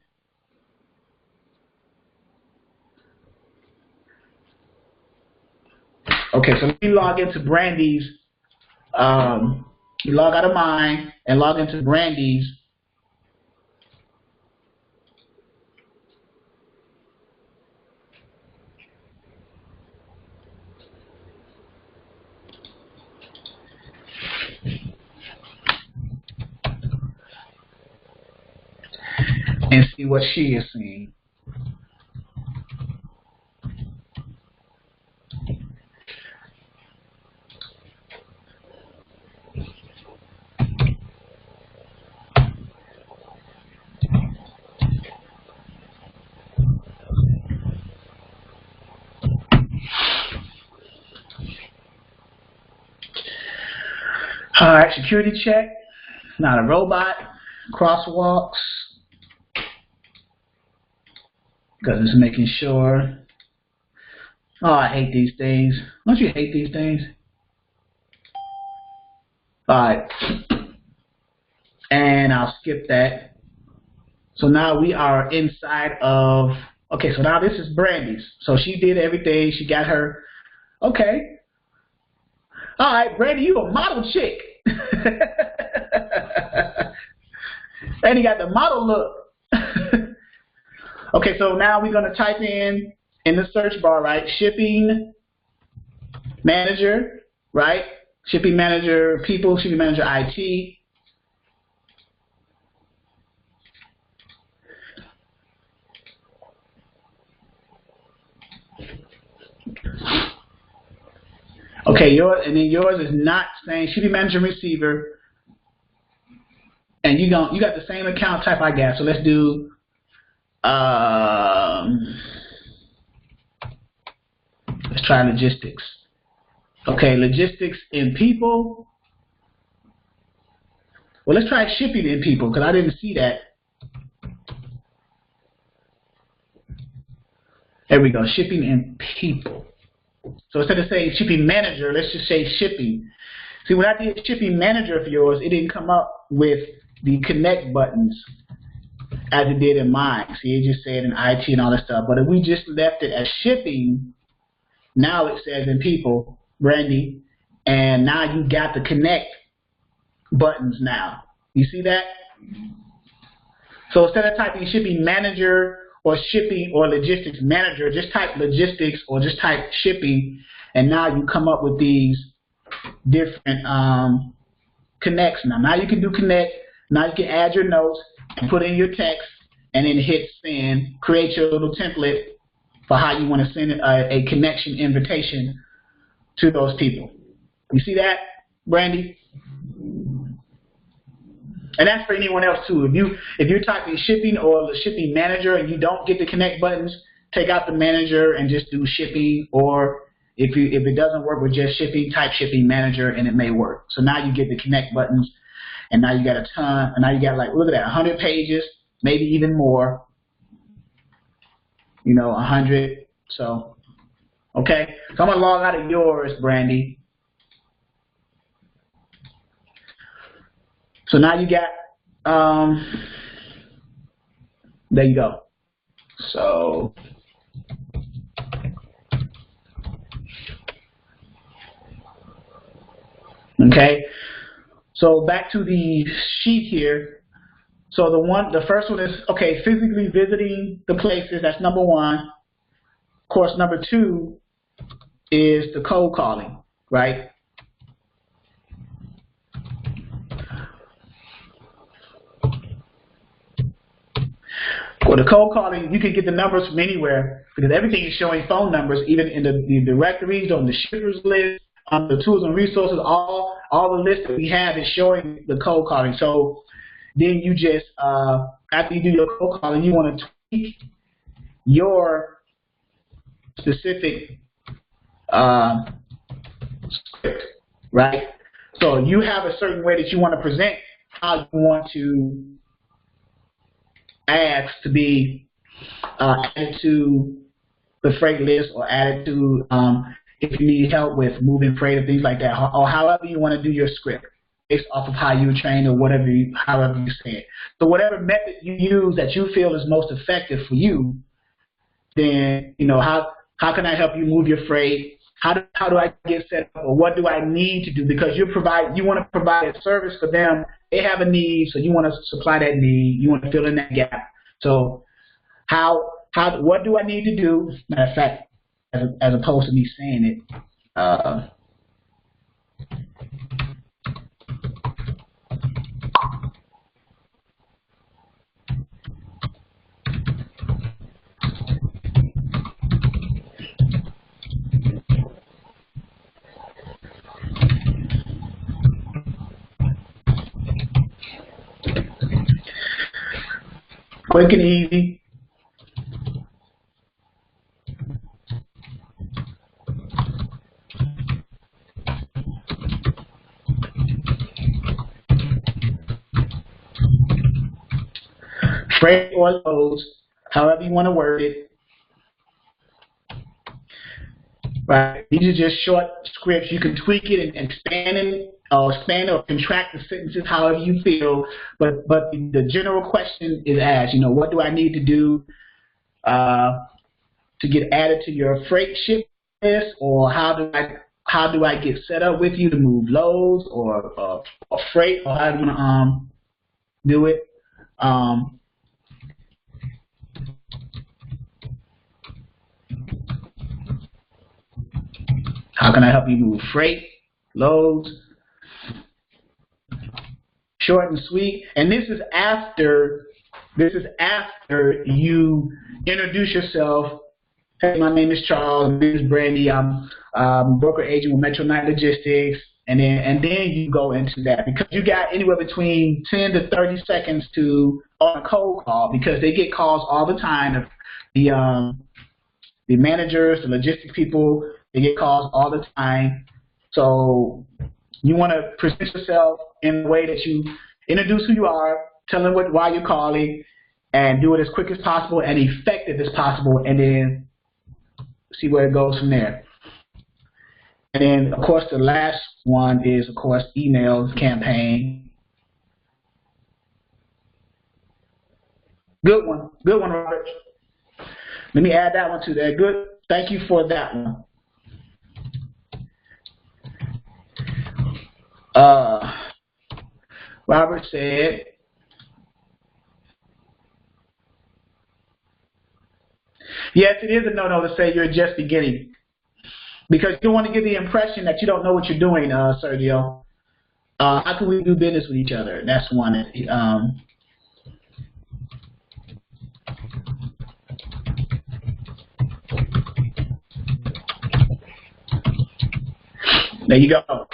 okay, so let me log into Brandy's, you log out of mine and log into Brandy's. And see what she is seeing. All right, security check. Not a robot. Crosswalks. Because it's making sure. Oh, I hate these things. Don't you hate these things? Alright. And I'll skip that. So now we are inside of, okay, so now this is Brandy's. So she did everything. She got her, okay. Alright, Brandy, you a model chick. And you got the model look. Okay, so now we're going to type in the search bar, right, shipping manager, right, shipping manager people, shipping manager IT. Okay, yours is not saying shipping manager receiver, and you got the same account type I got. So let's do. Let's try logistics. Okay, logistics in people. Well, let's try shipping in people because I didn't see that. There we go, shipping in people. So instead of saying shipping manager, let's just say shipping. See, when I did shipping manager for yours, it didn't come up with the connect buttons as it did in mine. See, it just said in IT and all that stuff. But if we just left it as shipping, now it says in people, Brandy, and now you got the connect buttons now. You see that? So instead of typing shipping manager or shipping or logistics manager, just type logistics or just type shipping, and now you come up with these different connects. Now you can do connect. Now you can add your notes and put in your text, and then hit send. Create your little template for how you want to send a connection invitation to those people. You see that, Brandy? And that's for anyone else too. If you're typing shipping or the shipping manager and you don't get the connect buttons, take out the manager and just do shipping. Or if it doesn't work with just shipping, type shipping manager and it may work. So now you get the connect buttons, and now you got a ton. And now you got, like, look at that, 100 pages, maybe even more. 100. So okay. So I'm gonna log out of yours, Brandy. So now you got, there you go. So, okay. So back to the sheet here. So the first one is, okay, physically visiting the places. That's number one. Of course, number two is the cold calling, right? Well, the cold calling, you can get the numbers from anywhere because everything is showing phone numbers, even in the directories, on the shippers list, on the tools and resources, all the lists that we have is showing the cold calling. So then you just, after you do your cold calling, you want to tweak your specific script, right? So you have a certain way that you want to present how you want to ask to be added to the freight list or added to if you need help with moving freight or things like that, or however you want to do your script based off of how you train or whatever however you say it. So whatever method you use that you feel is most effective for you, then how can I help you move your freight? How do I get set up, or what do I need to do? Because you want to provide a service for them. They have a need, so you want to supply that need. You want to fill in that gap. So what do I need to do? Matter of fact, as opposed to me saying it, quick and easy. Freight or loads, however you want to word it. Right. These are just short scripts. You can tweak it and expand or contract the sentences however you feel. But the general question is asked. What do I need to do to get added to your freight ship list, or how do I get set up with you to move loads or freight, or how do you want to do it? How can I help you move freight, loads? Short and sweet. And this is after you introduce yourself. Hey, my name is Charles. My name is Brandy. I'm broker agent with Metro Knight Logistics. And then you go into that, because you got anywhere between 10 to 30 seconds on a cold call, because they get calls all the time. The managers, the logistics people, they get calls all the time. So you want to present yourself in a way that you introduce who you are, tell them why you're calling, and do it as quick as possible and effective as possible, and then see where it goes from there. And then, of course, the last one is, of course, email campaign. Good one, Robert. Let me add that one to that. Good. Thank you for that one. Robert said, yes, it is a no-no to say you're just beginning, because you don't want to give the impression that you don't know what you're doing, Sergio. How can we do business with each other? That's one. There you go.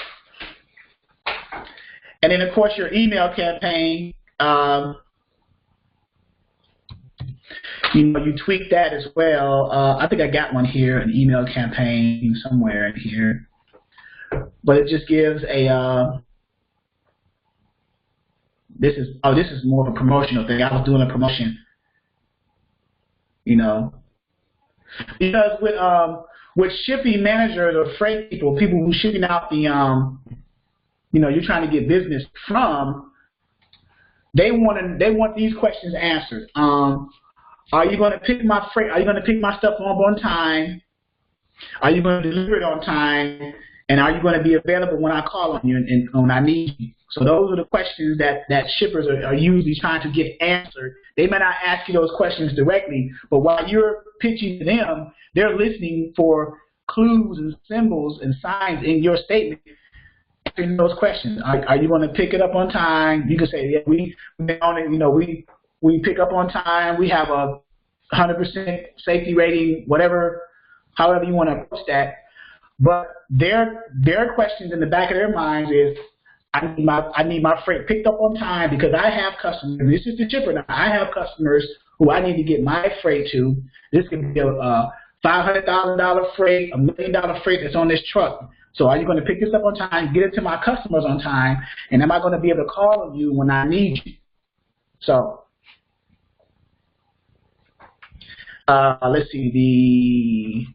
And then, of course, your email campaign, you tweak that as well. I think I got one here, an email campaign somewhere in here. But it just gives this is more of a promotional thing. I was doing a promotion, because with shipping managers or freight people who shipping out the you're trying to get business from, they want these questions answered. Are you going to pick my freight? Are you going to pick my stuff up on time? Are you going to deliver it on time? And are you going to be available when I call on you and when I need you? So those are the questions that shippers are usually trying to get answered. They may not ask you those questions directly, but while you're pitching to them, they're listening for clues and symbols and signs in your statement. Answering those questions. Are you going to pick it up on time? You can say, yeah, we on it. We pick up on time. We have a 100% safety rating, whatever, however you want to approach that. But their questions in the back of their minds is, I need my freight picked up on time because I have customers. This is the shipper now. I have customers who I need to get my freight to. This can be a $500,000 freight, $1 million freight that's on this truck. So are you going to pick this up on time, get it to my customers on time, and am I going to be able to call on you when I need you? So let's see,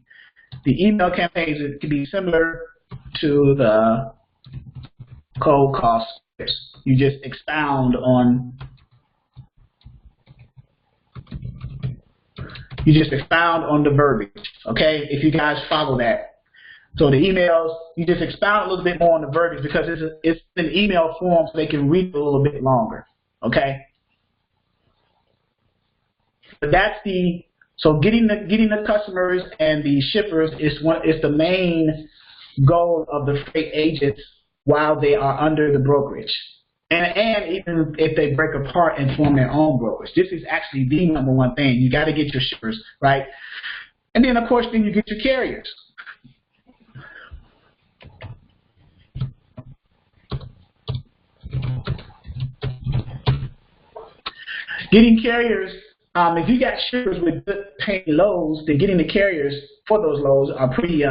the email campaigns can be similar to the cold call scripts. You just expound on the verbiage, okay? If you guys follow that. So the emails, you just expound a little bit more on the verbiage because it's in email form so they can read a little bit longer, okay? But so getting the customers and the shippers is the main goal of the freight agents while they are under the brokerage. And even if they break apart and form their own brokerage. This is actually the number one thing. You got to get your shippers, right? And then, of course, then you get your carriers. Getting carriers, if you got shippers with good paying loads, then getting the carriers for those loads are pretty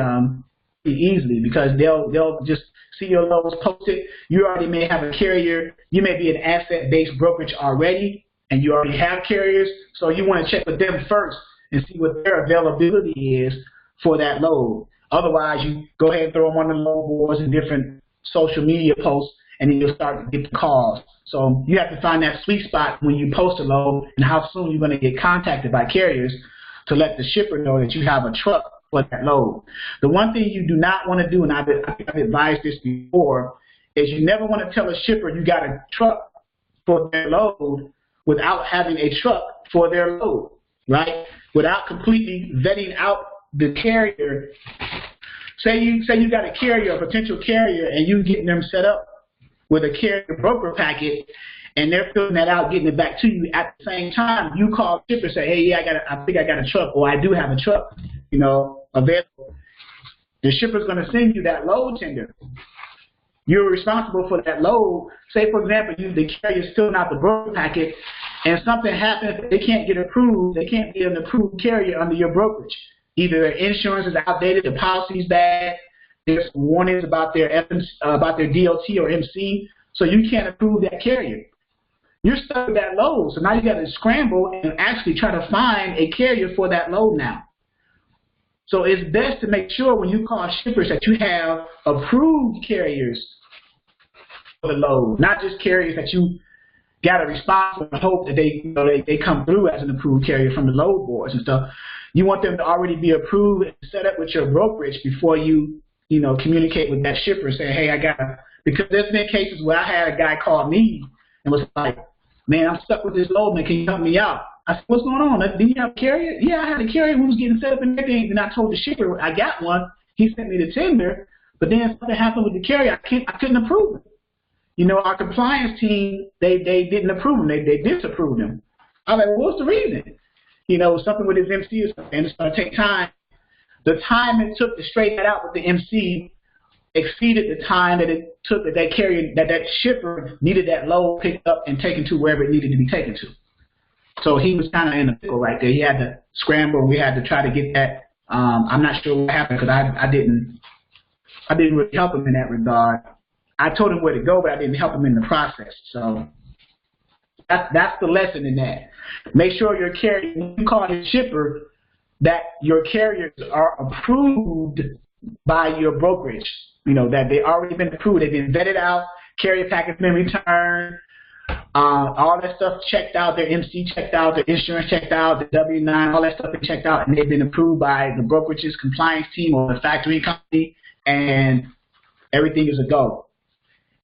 easily because they'll just see your loads posted. You already may have a carrier. You may be an asset-based brokerage already, and you already have carriers. So you want to check with them first and see what their availability is for that load. Otherwise, you go ahead and throw them on the load boards and different social media posts, and then you'll start to get the calls. So you have to find that sweet spot when you post a load and how soon you're going to get contacted by carriers to let the shipper know that you have a truck for that load. The one thing you do not want to do, and I've advised this before, is you never want to tell a shipper you got a truck for their load without having a truck for their load, right? Without completely vetting out the carrier. Say you got a carrier, a potential carrier, and you getting them set up with a carrier broker packet, and they're filling that out, getting it back to you. At the same time, you call the shipper and say, hey, yeah, I think I got a truck, or I do have a truck, available. The shipper's going to send you that load tender. You're responsible for that load. Say, for example, the carrier's filling out the broker packet, and something happens, they can't get approved. They can't get an approved carrier under your brokerage. Either their insurance is outdated, the policy's bad, there's warnings about their DOT or MC, so you can't approve that carrier. You're stuck with that load, so now you got to scramble and actually try to find a carrier for that load now. So it's best to make sure when you call shippers that you have approved carriers for the load, not just carriers that you got to respond and hope that they come through as an approved carrier from the load boards and stuff. You want them to already be approved and set up with your brokerage before you communicate with that shipper and say, hey, because there's been cases where I had a guy call me and was like, man, I'm stuck with this load, man, can you help me out? I said, what's going on? Did you have a carrier? Yeah, I had a carrier who was getting set up and everything, and I told the shipper I got one. He sent me the tender, but then something happened with the carrier. I couldn't approve it. Our compliance team, they didn't approve him. They disapproved him. I was like, well, what's the reason? Something with his MC or something, and it's going to take time. The time it took to straighten that out with the MC exceeded the time that it took that carrier, that shipper needed that load picked up and taken to wherever it needed to be taken to. So he was kind of in a pickle right there. He had to scramble. We had to try to get that. I'm not sure what happened because I didn't really help him in that regard. I told him where to go, but I didn't help him in the process. So that's the lesson in that. Make sure your carrier, when you call your shipper, that your carriers are approved by your brokerage. That they already been approved. They've been vetted out. Carrier packet's been returned. All that stuff checked out, their MC checked out, their insurance checked out, the W-9, all that stuff been checked out, and they've been approved by the brokerage's compliance team or the factory company, and everything is a go.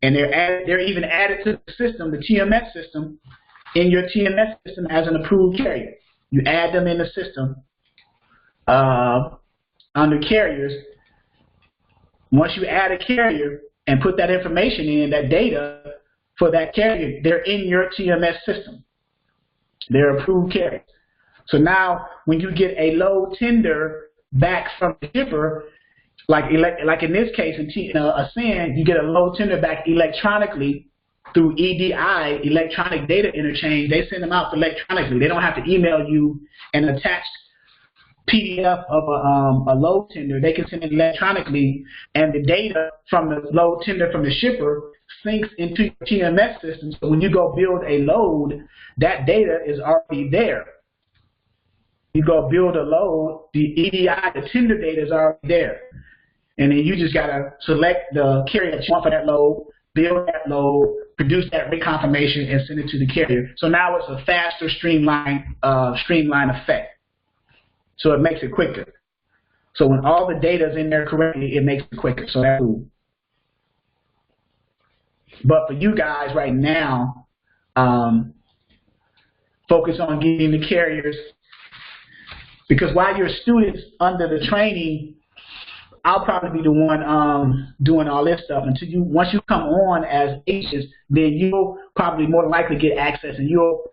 And they're even added to the system, the TMS system, in your TMS system as an approved carrier. You add them in the system under carriers. Once you add a carrier and put that information in, that data, for that carrier, they're in your TMS system. They're approved carriers. So now when you get a load tender back from the shipper, like in this case in Ascend, you get a load tender back electronically through EDI, electronic data interchange. They send them out electronically. They don't have to email you an attached PDF of a load tender. They can send it electronically, and the data from the load tender from the shipper syncs into your TMS system. So when you go build a load, that data is already there. You go build a load, the EDI, the tender data is already there. And then you just got to select the carrier that you want for that load, build that load, produce that rate confirmation, and send it to the carrier. So now it's a faster, streamlined effect. So it makes it quicker. So when all the data is in there correctly, it makes it quicker. So that's cool. But for you guys right now, focus on getting the carriers, because while you're students under the training, I'll probably be the one doing all this stuff until once you come on as agents, then you'll probably more than likely get access, and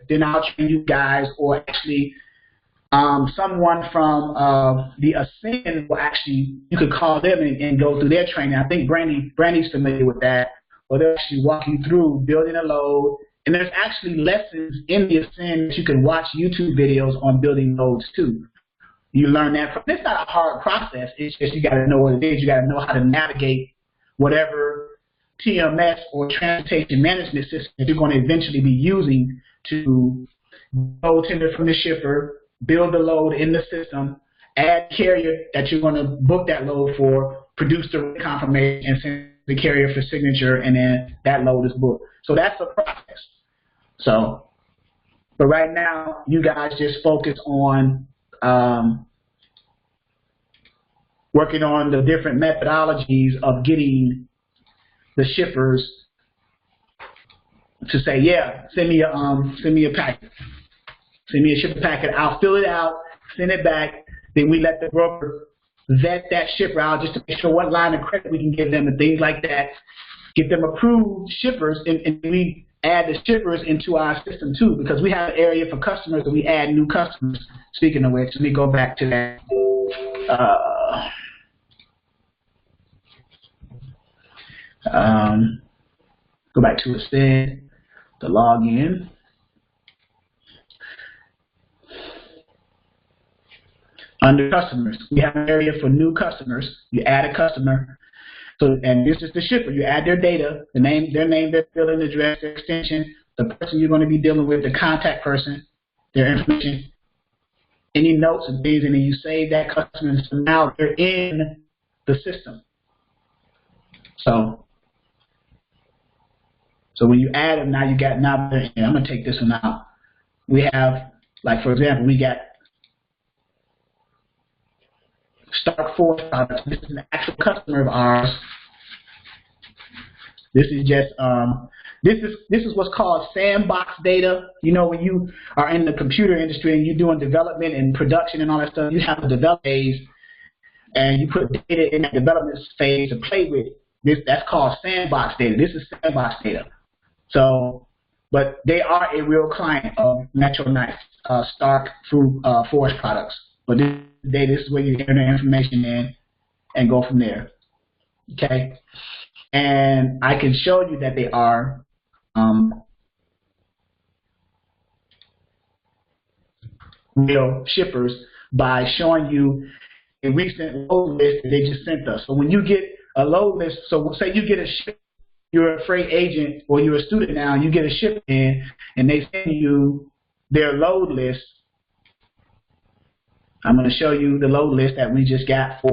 then I'll train you guys, or actually someone from the Ascend will actually, you could call them and go through their training. I think Brandy's familiar with that, or they'll actually walk you through building a load. And there's actually lessons in the Ascend that you can watch YouTube videos on building loads too. You learn that. It's not a hard process. It's just you got to know what it is. You got to know how to navigate whatever TMS or transportation management system that you're going to eventually be using to load tender from the shipper, build the load in the system, add carrier that you're going to book that load for, produce the rate confirmation, and send the carrier for signature, and then that load is booked. So that's the process. So, but right now, you guys just focus on working on the different methodologies of getting the shippers to say, yeah, send me a packet. Send me a shipper packet. I'll fill it out, send it back. Then we let the broker vet that shipper out just to make sure what line of credit we can give them and things like that. Get them approved shippers, and we add the shippers into our system too, because we have an area for customers and we add new customers. Speaking of which, let me go back to that. Go back to Ascend, the login. Under customers, we have an area for new customers. You add a customer. So, and this is the shipper. You add their data, their name, their billing address, their extension, the person you're going to be dealing with, the contact person, their information, any notes and things, and then you save that customer. So now they're in the system. So when you add them, now you got, now they're in. I'm going to take this one out. We have, like for example, we got Stark Forest Products. This is an actual customer of ours. This is just this is what's called sandbox data. You know, when you are in the computer industry and you're doing development and production and all that stuff, you have a development phase, and you put data in that development phase to play with. That's called sandbox data. This is sandbox data. So, but they are a real client of Metro Knife, Stark Forest Products. But this is where you enter the information in and go from there. Okay? And I can show you that they are real shippers by showing you a recent load list that they just sent us. So when you get a load list, so say you get a ship, you're a freight agent or you're a student now, you get a ship in and they send you their load list. I'm going to show you the load list that we just got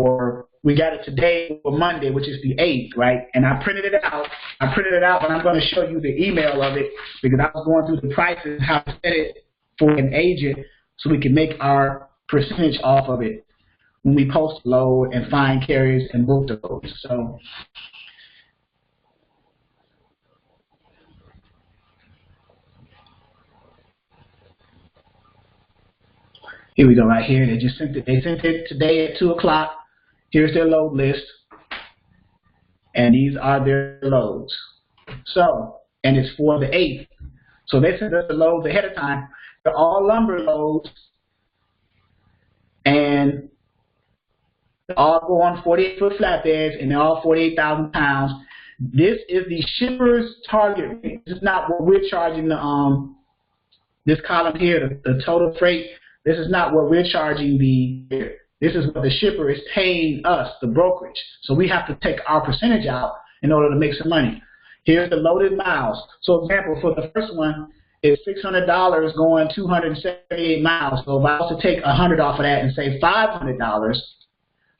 we got it today for Monday, which is the 8th, right? And I printed it out. But I'm going to show you the email of it because I was going through the prices, how to set it for an agent so we can make our percentage off of it when we post load and find carriers and book the loads. So here we go right here. They just sent it. They sent it today at 2 o'clock. Here's their load list. And these are their loads. So, and it's for the 8th. So they sent us the loads ahead of time. They're all lumber loads, and they all go on 48-foot flatbeds, and they're all 48,000 pounds. This is the shipper's target rate. This is not what we're charging the this column here, the total freight. This is not what we're charging the. This is what the shipper is paying us, the brokerage. So we have to take our percentage out in order to make some money. Here's the loaded miles. So, example, for the first one, it's $600 going 278 miles. So if I was to take $100 off of that and say $500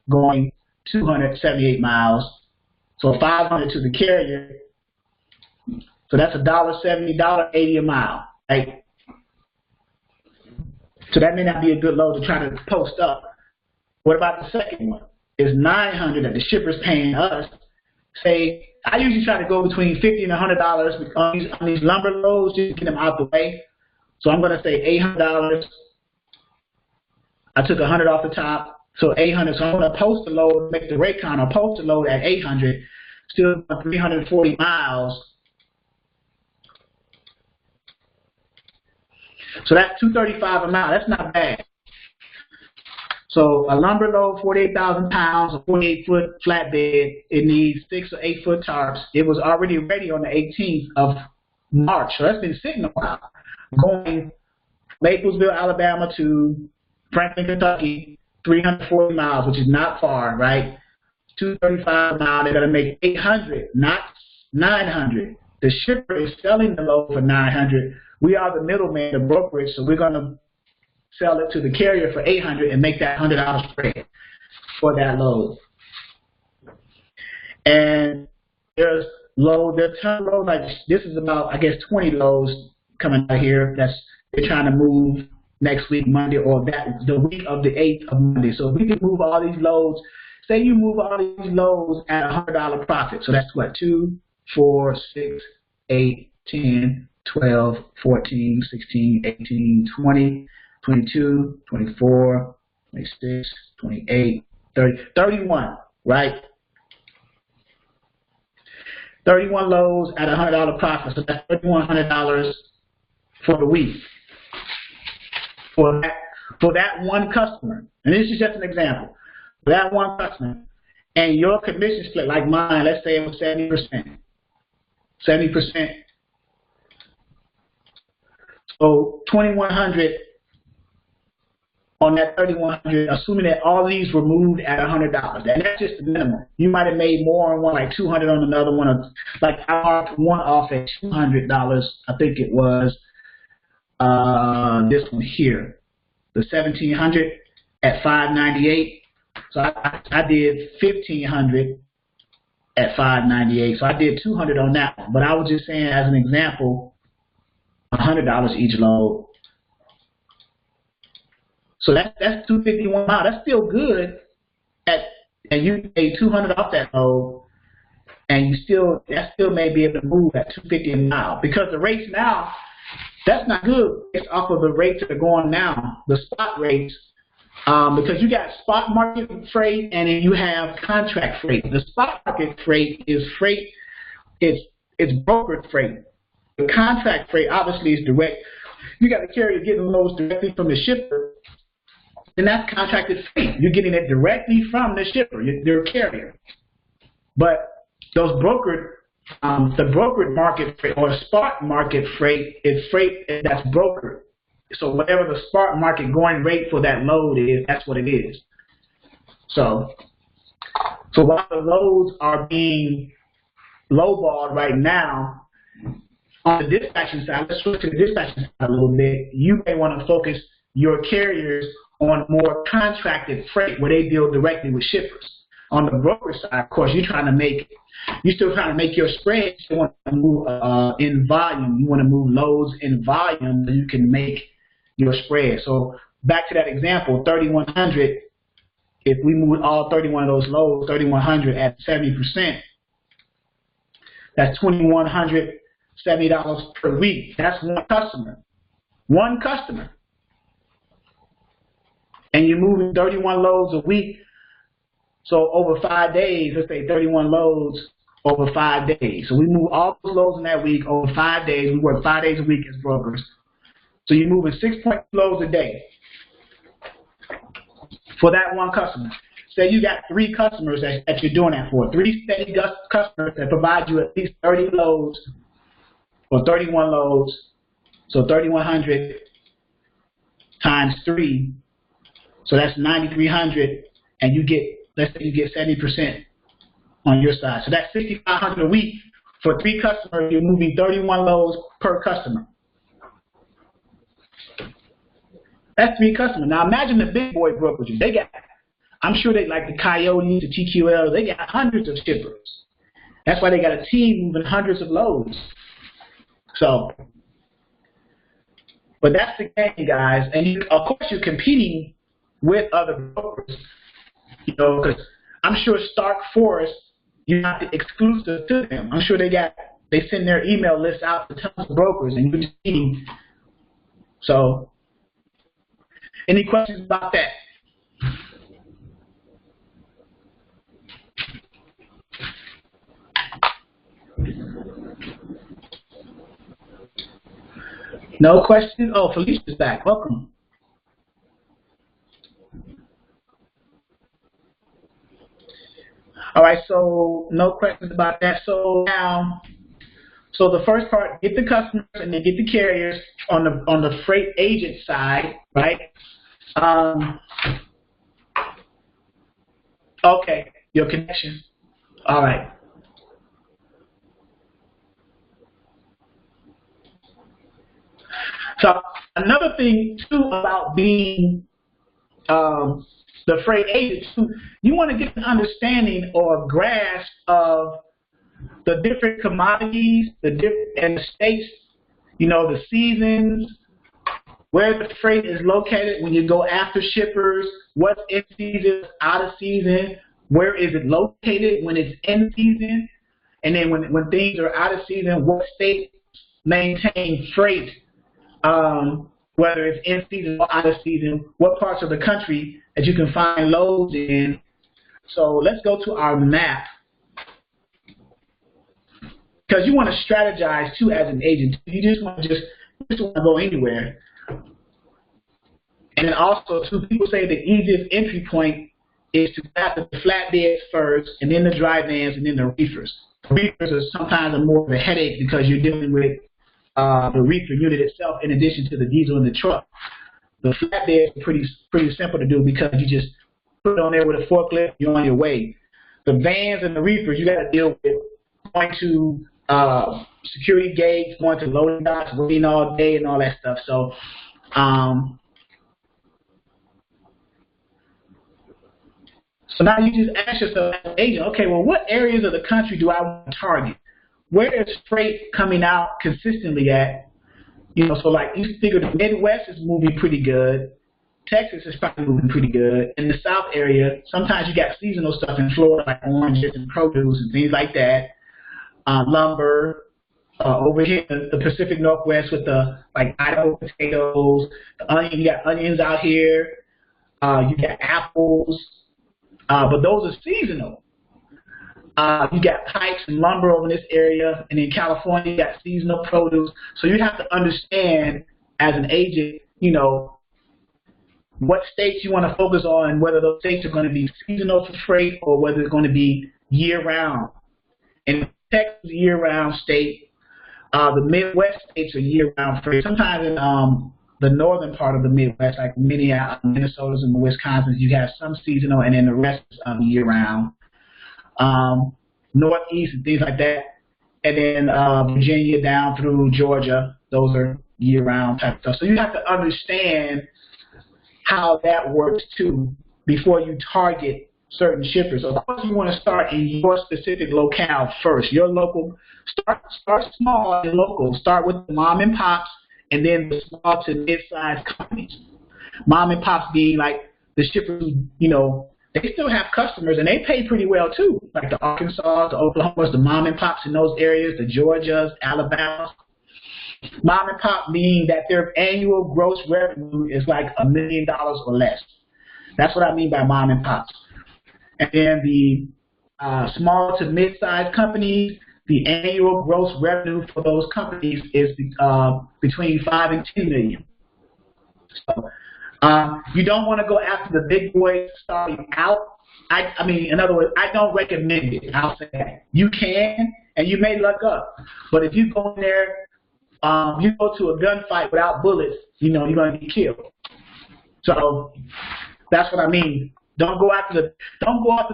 going 278 miles, so $500 to the carrier, so that's $1.70, $1.80 a mile, right? So that may not be a good load to try to post up. What about the second one? It's $900 that the shipper's paying us. Say, I usually try to go between $50 and $100 on these lumber loads just to get them out the way. So I'm going to say $800. I took $100 off the top, so $800. So I'm going to post the load, make the rate count, or post the load at $800, still 340 miles. So that's $235 a mile. That's not bad. So a lumber load, 48,000 pounds, a 48-foot flatbed, it needs 6 or 8-foot tarps. It was already ready on the 18th of March, so that's been sitting a while. Going Maplesville, Alabama to Franklin, Kentucky, 340 miles, which is not far, right? $235 a mile. They're going to make $800, not $900. The shipper is selling the load for $900. We are the middleman, the brokerage, so we're going to sell it to the carrier for $800 and make that $100 spread for that load. And there's ton of loads, like this is about, I guess, 20 loads coming out here. They're trying to move next week, Monday, or the week of the 8th of Monday. So if we can move all these loads, say you move all these loads at $100 profit. So that's what, 2, 4, 6, 8, 10, 12, 14, 16, 18, 20, 22, 24, 26, 28, 30, 31, right? 31 loads at $100 profit, so that's $3,100 for the week for that one customer. And this is just an example. For that one customer, and your commission split, like mine, let's say it was 70%. 70%. So $2,100 on that $3,100, assuming that all these were moved at $100, and that's just the minimum. You might have made more on one, like $200 on another one. Like I marked one off at $200. I think it was this one here, the 1,700 at $598. So I did 1,500 at $598. So I did 200 on that one. But I was just saying, as an example, $100 each load. So that's $251 miles. That's still good. And you paid $200 off that load, and that still may be able to move at $250 a mile, because the rates now, that's not good. It's off of the rates that are going now, the spot rates, because you got spot market freight and then you have contract freight. The spot market freight is freight. It's brokered freight. The contract freight obviously is direct. You got the carrier getting loads directly from the shipper. And that's contracted freight. You're getting it directly from the shipper, your carrier. But those brokered, the brokered market freight or spot market freight is freight that's brokered. So whatever the spot market going rate for that load is, that's what it is. So while the loads are being lowballed right now, on the dispatching side, let's switch to the dispatching side a little bit. You may want to focus your carriers on more contracted freight where they deal directly with shippers. On the broker side, of course, you're still trying to make your spread. You want to move in volume. You want to move loads in volume so you can make your spread. So back to that example, 3,100. If we move all 31 of those loads, 3,100 at 70%, that's $2,170 per week. That's one customer. One customer. And you're moving 31 loads a week. So over 5 days, let's say 31 loads over 5 days. So we move all those loads in that week over 5 days. We work 5 days a week as brokers. So you're moving 6.2 loads a day for that one customer. Say you got 3 customers that you're doing that for. 3 steady customers that provide you at least 30 loads or 31 loads. So 3,100 times 3. So that's 9,300, and you get, let's say you get 70% on your side. So that's 6,500 a week. For 3 customers, you're moving 31 loads per customer. That's 3 customers. Now imagine the big boy brokerages. They got, I'm sure they like the Coyotes, the TQL, they got hundreds of shippers. That's why they got a team moving hundreds of loads. So, but that's the game, guys. And you, of course, you're competing with other brokers, you know, because I'm sure Stark Forest, you're not exclusive to them. I'm sure they send their email list out to tons of brokers, and you're just competing. So, any questions about that? No questions? Oh, Felicia's back. Welcome. All right, so no questions about that. So now, so the first part, get the customers and then get the carriers on the freight agent side, right? Okay, your connection. All right. So another thing too about being the freight agent, you want to get an understanding or a grasp of the different commodities, and the states, you know, the seasons, where the freight is located when you go after shippers, what's in season, out of season, where is it located when it's in season, and then when things are out of season, what states maintain freight, whether it's in season or out of season, what parts of the country that you can find loads in. So let's go to our map, because you want to strategize too as an agent. You just want to go anywhere. And then also too, people say the easiest entry point is to have the flatbeds first, and then the dry vans, and then the reefers. The reefers are sometimes more of a headache because you're dealing with the reefer unit itself in addition to the diesel in the truck. The flatbed is pretty simple to do because you just put it on there with a forklift, you're on your way. The vans and the reefers, you got to deal with going to security gates, going to loading docks, waiting all day and all that stuff. So, so now you just ask yourself as an agent, okay, well, what areas of the country do I want to target? Where is freight coming out consistently at? You know, so like you figure the Midwest is moving pretty good. Texas is probably moving pretty good. In the South area, sometimes you got seasonal stuff in Florida, like oranges and produce and things like that. Lumber. Over here in the Pacific Northwest with the like Idaho potatoes, the onion, you got onions out here. You got apples, but those are seasonal. You got pipes and lumber over in this area, and in California, you got seasonal produce. So you have to understand as an agent, you know, what states you want to focus on, whether those states are going to be seasonal for freight or whether it's going to be year-round. And Texas is a year-round state. The Midwest states are year-round freight. Sometimes in the northern part of the Midwest, like Minnesota's and the Wisconsin, you have some seasonal, and then the rest is year-round. Northeast and things like that, and then Virginia down through Georgia, those are year-round type stuff. So you have to understand how that works too before you target certain shippers. Of course, you want to start in your specific locale first. Your local, start small and local. Start with the mom and pops, and then the small to mid-sized companies. Mom and pops being like the shippers, you know, they still have customers, and they pay pretty well too, like the Arkansas, the Oklahomas, the mom and pops in those areas, the Georgias, Alabama. Mom and pop meaning that their annual gross revenue is like $1 million or less. That's what I mean by mom and pops. And then the small to mid-sized companies, the annual gross revenue for those companies is between $5 and $10 million. So you don't want to go after the big boys starting out. I mean, in other words, I don't recommend it. I'll say that. You can, and you may luck up. But if you go in there, you go to a gunfight without bullets, you know, you're going to get killed. So that's what I mean. Don't go after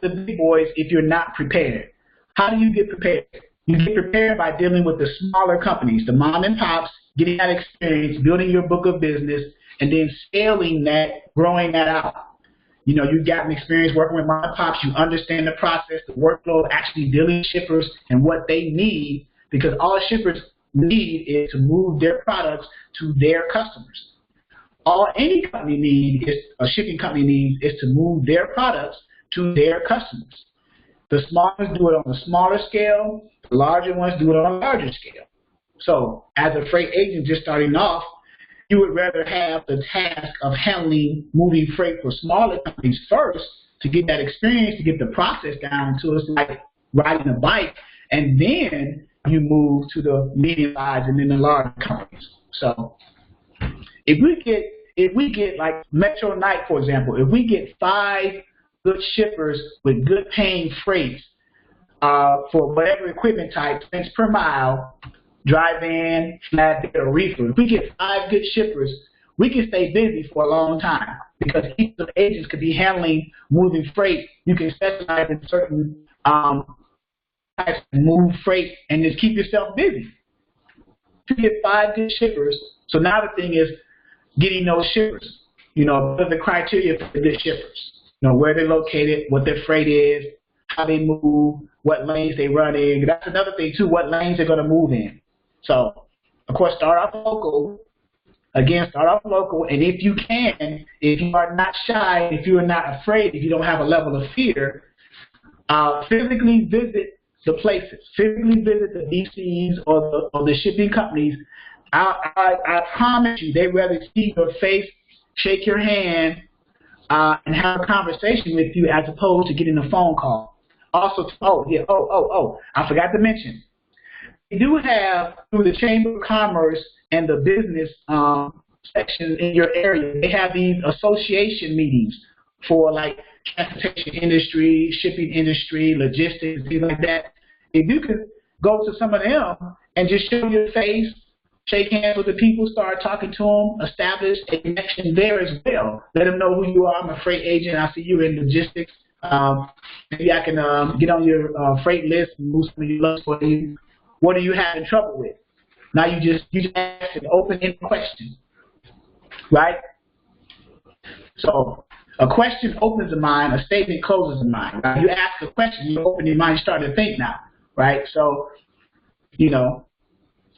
the big boys if you're not prepared. How do you get prepared? You get prepared by dealing with the smaller companies, the mom and pops, getting that experience, building your book of business, and then scaling that, growing that out. You know, you've gotten experience working with mom and pops. You understand the process, the workflow, actually dealing with shippers and what they need, because all shippers need is to move their products to their customers. All any company needs, a shipping company needs, is to move their products to their customers. The small ones do it on a smaller scale. The larger ones do it on a larger scale. So as a freight agent just starting off, you would rather have the task of handling moving freight for smaller companies first to get that experience, to get the process down to it's like riding a bike, and then you move to the medium size and then the larger companies. So if we get like Metro Night, for example, if we get 5 good shippers with good paying freights for whatever equipment type, cents per mile, dry van, flatbed, or reefer. If we get 5 good shippers, we can stay busy for a long time because each of the agents could be handling moving freight. You can specialize in certain types of move freight and just keep yourself busy. If you get 5 good shippers, so now the thing is getting those shippers. You know, what are the criteria for the good shippers? You know, where they're located, what their freight is, how they move, what lanes they run in. That's another thing too, what lanes they're going to move in. So, of course, start off local. Again, start off local, and if you can, if you are not shy, if you are not afraid, if you don't have a level of fear, physically visit the places. Physically visit the DCs or the shipping companies. I promise you, they'd rather see your face, shake your hand, and have a conversation with you as opposed to getting a phone call. Also, I forgot to mention. They do have, through the Chamber of Commerce and the business section in your area, they have these association meetings for like transportation industry, shipping industry, logistics, things like that. If you could go to some of them and just show your face, shake hands with the people, start talking to them, establish a connection there as well. Let them know who you are. I'm a freight agent. I see you in logistics. Maybe I can get on your freight list and move some of your loads for you. What are you having trouble with? Now you just ask an open-ended question, right? So a question opens the mind, a statement closes the mind. Right? You ask a question, you open your mind, you start to think now, right? So, you know,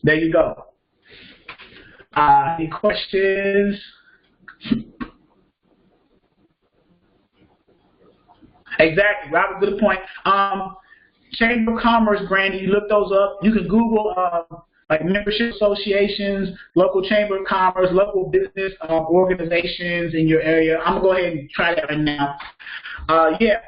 there you go. Any questions? Exactly, Robert, good point. Chamber of Commerce, Brandy, you look those up. You can Google like membership associations, local Chamber of Commerce, local business organizations in your area. I'm gonna go ahead and try that right now. Yeah,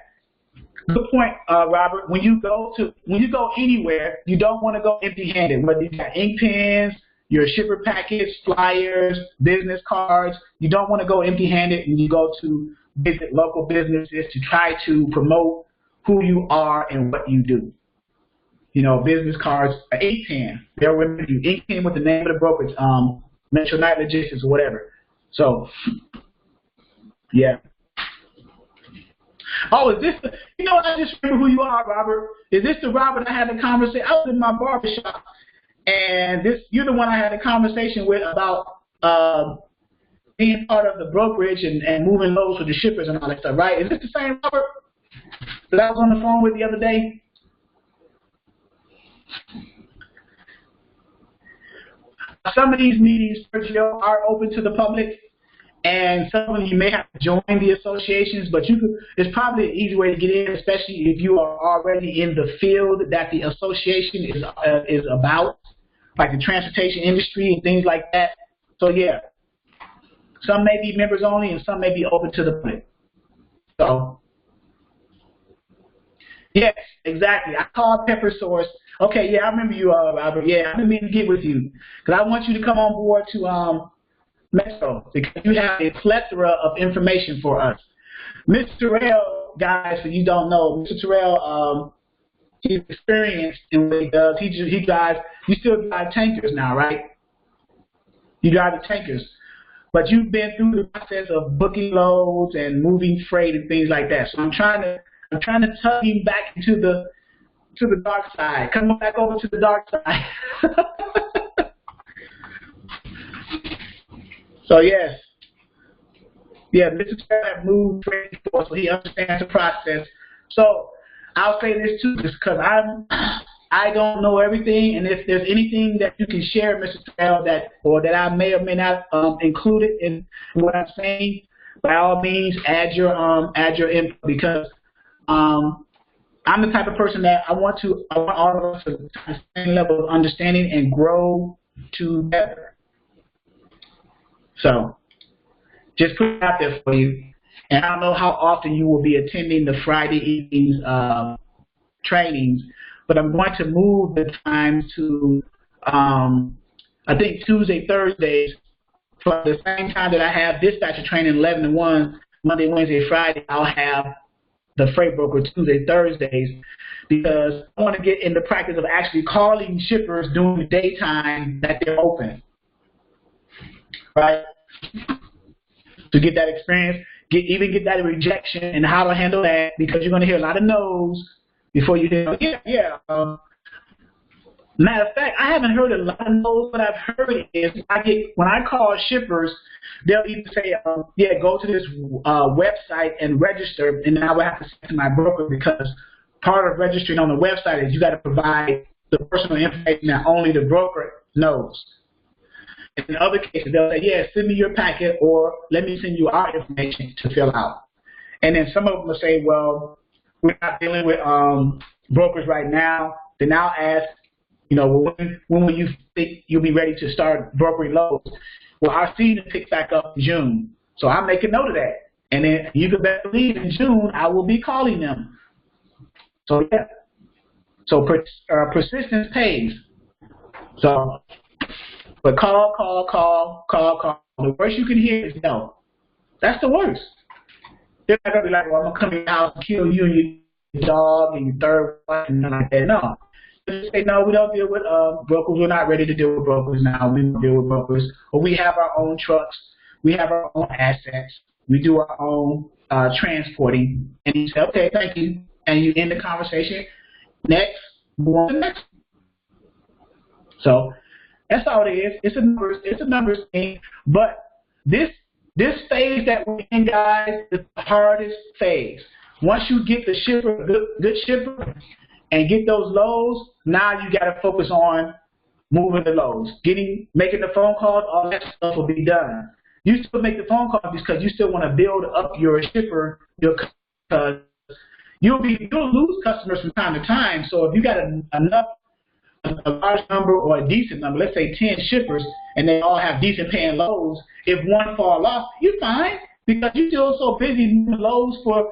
good point, Robert. When you go anywhere, you don't want to go empty-handed. Whether you got ink pens, your shipper packets, flyers, business cards, you don't want to go empty-handed, and you go to visit local businesses to try to promote who you are and what you do. You know, business cards, an ink pen, they'll remember you. Ink pen with the name of the brokerage, Metro Night Logistics or whatever. So, yeah. Oh, is this the, you know, I just remember who you are, Robert. Is this the Robert I had a conversation? I was in my barbershop, and you're the one I had a conversation with about being part of the brokerage and moving loads with the shippers and all that stuff, right? Is this the same Robert that I was on the phone with the other day? Some of these meetings, Sergio, are open to the public, and some of you may have to join the associations, but it's probably an easy way to get in, especially if you are already in the field that the association is about, like the transportation industry and things like that. So yeah, some may be members only, and some may be open to the public. So yes, exactly. I called Pepper Source. Okay, yeah, I remember you, Robert. Yeah, I've been meaning to get with you because I want you to come on board to Metro, because you have a plethora of information for us. Mr. Terrell, guys, if you don't know, Mr. Terrell, he's experienced in what he does. He drives, you still drive tankers now, right? You drive the tankers. But you've been through the process of booking loads and moving freight and things like that. So I'm trying to tug you back into the dark side. Come on back over to the dark side. So yes. Yeah, Mr. Terrell moved freight before, so he understands the process. So I'll say this too, just because I don't know everything, and if there's anything that you can share, Mr. Terrell, that I may or may not include it in what I'm saying, by all means, add your input, because I'm the type of person that I want all of us to have the same level of understanding and grow together. So just put it out there for you. And I don't know how often you will be attending the Friday evenings trainings, but I'm going to move the time to, I think, Tuesday, Thursdays, for the same time that I have dispatcher training 11 to 1, Monday, Wednesday, Friday, I'll have the freight broker Tuesday, Thursdays, because I want to get in the practice of actually calling shippers during the daytime that they're open, right? To get that experience, even get that rejection and how to handle that, because you're going to hear a lot of no's before you hear, matter of fact, I haven't heard a lot of no's. What I've heard is when I call shippers, they'll either say, go to this website and register, and then I will have to say to my broker, because part of registering on the website is you got to provide the personal information that only the broker knows. In other cases, they'll say, send me your packet, or let me send you our information to fill out. And then some of them will say, well, we're not dealing with brokers right now. Then I'll ask, when will you think you'll be ready to start brokering loads? Well, our season picks back up in June. So I'll make a note of that. And then you can better believe in June, I will be calling them. So, yeah. So persistence pays. So, but call. The worst you can hear is no. That's the worst. They're not going to be like, well, I'm going to come in your house and kill you and your dog and your third wife and nothing like that. No. They say, no, we don't deal with brokers. We're not ready to deal with brokers now. We don't deal with brokers. Or we have our own trucks. We have our own assets. We do our own transporting. And you say, okay, thank you. And you end the conversation. Next, move on to the next. So that's all it is. It's a numbers thing. But this phase that we're in, guys, is the hardest phase. Once you get the shipper, good shipper, and get those loads, now you got to focus on moving the loads, making the phone calls. All that stuff will be done. You still make the phone calls because you still want to build up your shipper, because you'll lose customers from time to time. So if you got a large number or a decent number, let's say 10 shippers, and they all have decent paying loads, if one fall off, you're fine, because you're still so busy moving loads for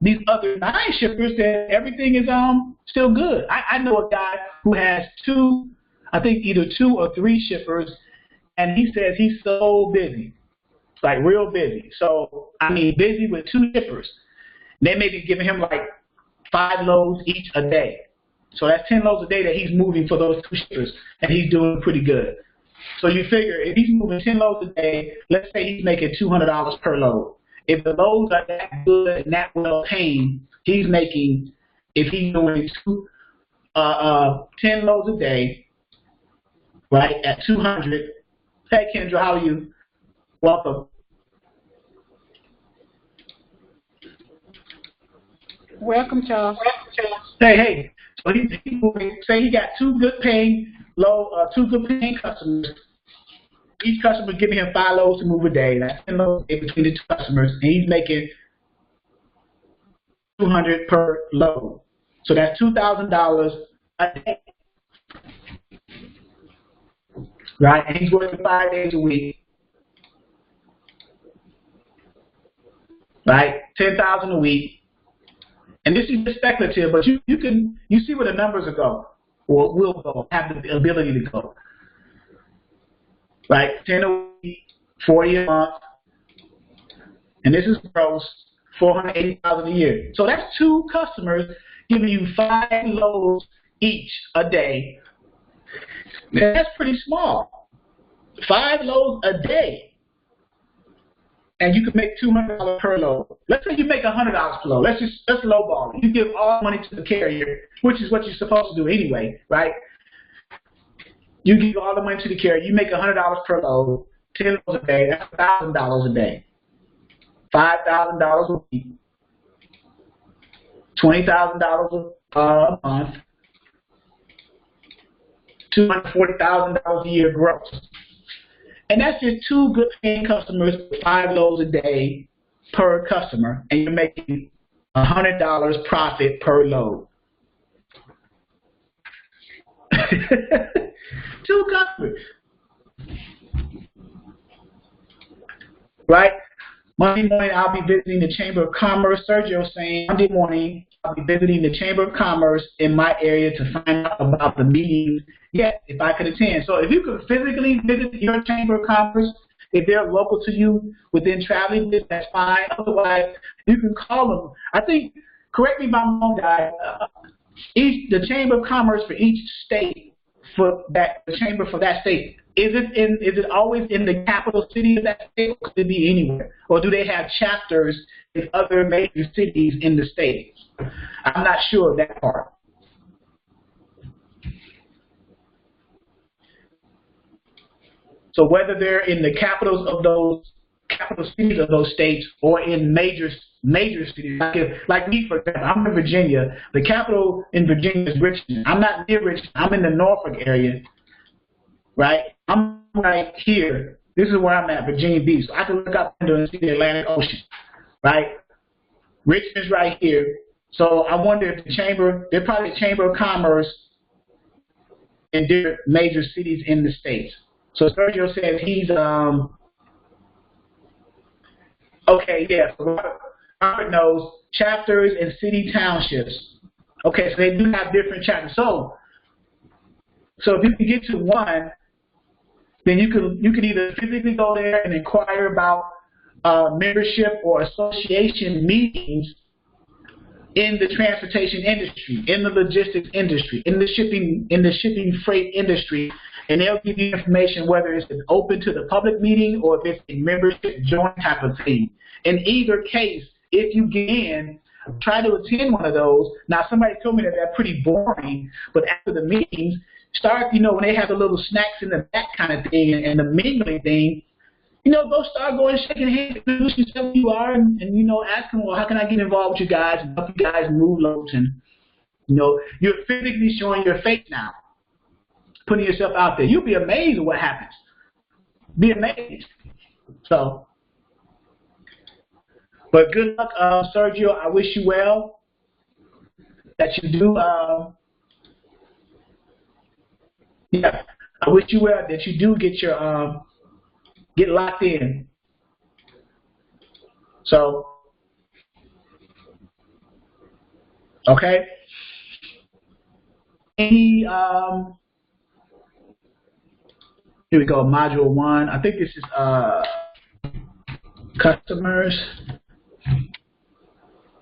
these other 9 shippers that everything is still good. I know a guy who has either 2 or 3 shippers, and he says he's so busy, like real busy. So, busy with 2 shippers. They may be giving him like 5 loads each a day. So that's 10 loads a day that he's moving for those 2 shippers, and he's doing pretty good. So you figure if he's moving 10 loads a day, let's say he's making $200 per load. If the loads are that good and that well paying, he's making, if he's doing 10 loads a day, right, at 200. Hey, Kendra, how are you? Welcome. Welcome, Charles. Hey. So he's moving, say he got 2 good paying customers. Each customer giving him 5 loads to move a day. That's 10 loads between the 2 customers, and he's making $200 per load. So that's $2,000 a day, right? And he's working 5 days a week, right? $10,000 a week. And this is just speculative, but you see where the numbers will go, or will go, have the ability to go. Like 10 a week, 40 a month, and this is gross, 480,000 a year. So that's 2 customers giving you 5 loads each a day. Now, that's pretty small. 5 loads a day, and you can make $200 per load. Let's say you make $100 per load. Let's lowball it. You give all the money to the carrier, which is what you're supposed to do anyway, right? You give all the money to the carrier. You make $100 per load, 10 loads a day. That's $1,000 a day. $5,000 a week. $20,000 a month. $240,000 a year gross. And that's just 2 good paying customers with 5 loads a day per customer, and you're making $100 profit per load. 2 customers. Right? Monday morning, I'll be visiting the Chamber of Commerce. Sergio saying Monday morning, I'll be visiting the Chamber of Commerce in my area to find out about the meetings. Yes, if I could attend. So if you could physically visit your Chamber of Commerce, if they're local to you within traveling distance, that's fine. Otherwise, you can call them. I think, correct me if I'm wrong, guys, the Chamber of Commerce for each state, the chamber for that state, is it always in the capital city of that state, or could it be anywhere? Or do they have chapters in other major cities in the state? I'm not sure of that part. So whether they're in the capitals of those capital cities of those states or in major cities, like me, for example, I'm in Virginia. The capital in Virginia is Richmond. I'm not near Richmond. I'm in the Norfolk area, right? I'm right here. This is where I'm at, Virginia Beach. So I can look out and see the Atlantic Ocean, right? Richmond's right here. So I wonder if there's probably a Chamber of Commerce in different major cities in the states. So Sergio says he's, okay, yeah, so Robert knows chapters and city townships. Okay, so they do have different chapters. So if you can get to one, then you could either physically go there and inquire about membership or association meetings in the transportation industry, in the logistics industry, in the shipping freight industry, and they'll give you information whether it's an open to the public meeting or if it's a membership joint type of thing. In either case, if you get in, try to attend one of those. Now, somebody told me that they're pretty boring, but after the meetings, start, when they have the little snacks in the back kind of thing and the mingling thing, go start going, shaking hands, introduce yourself who you are, and ask them, well, how can I get involved with you guys and help you guys move loads? And, you're physically showing your face now, putting yourself out there. You'll be amazed at what happens. Be amazed. So, but good luck, Sergio. I wish you well. That you do, I wish you well that you do get your, get locked in. So, okay. Any, here we go, module 1. I think this is customers.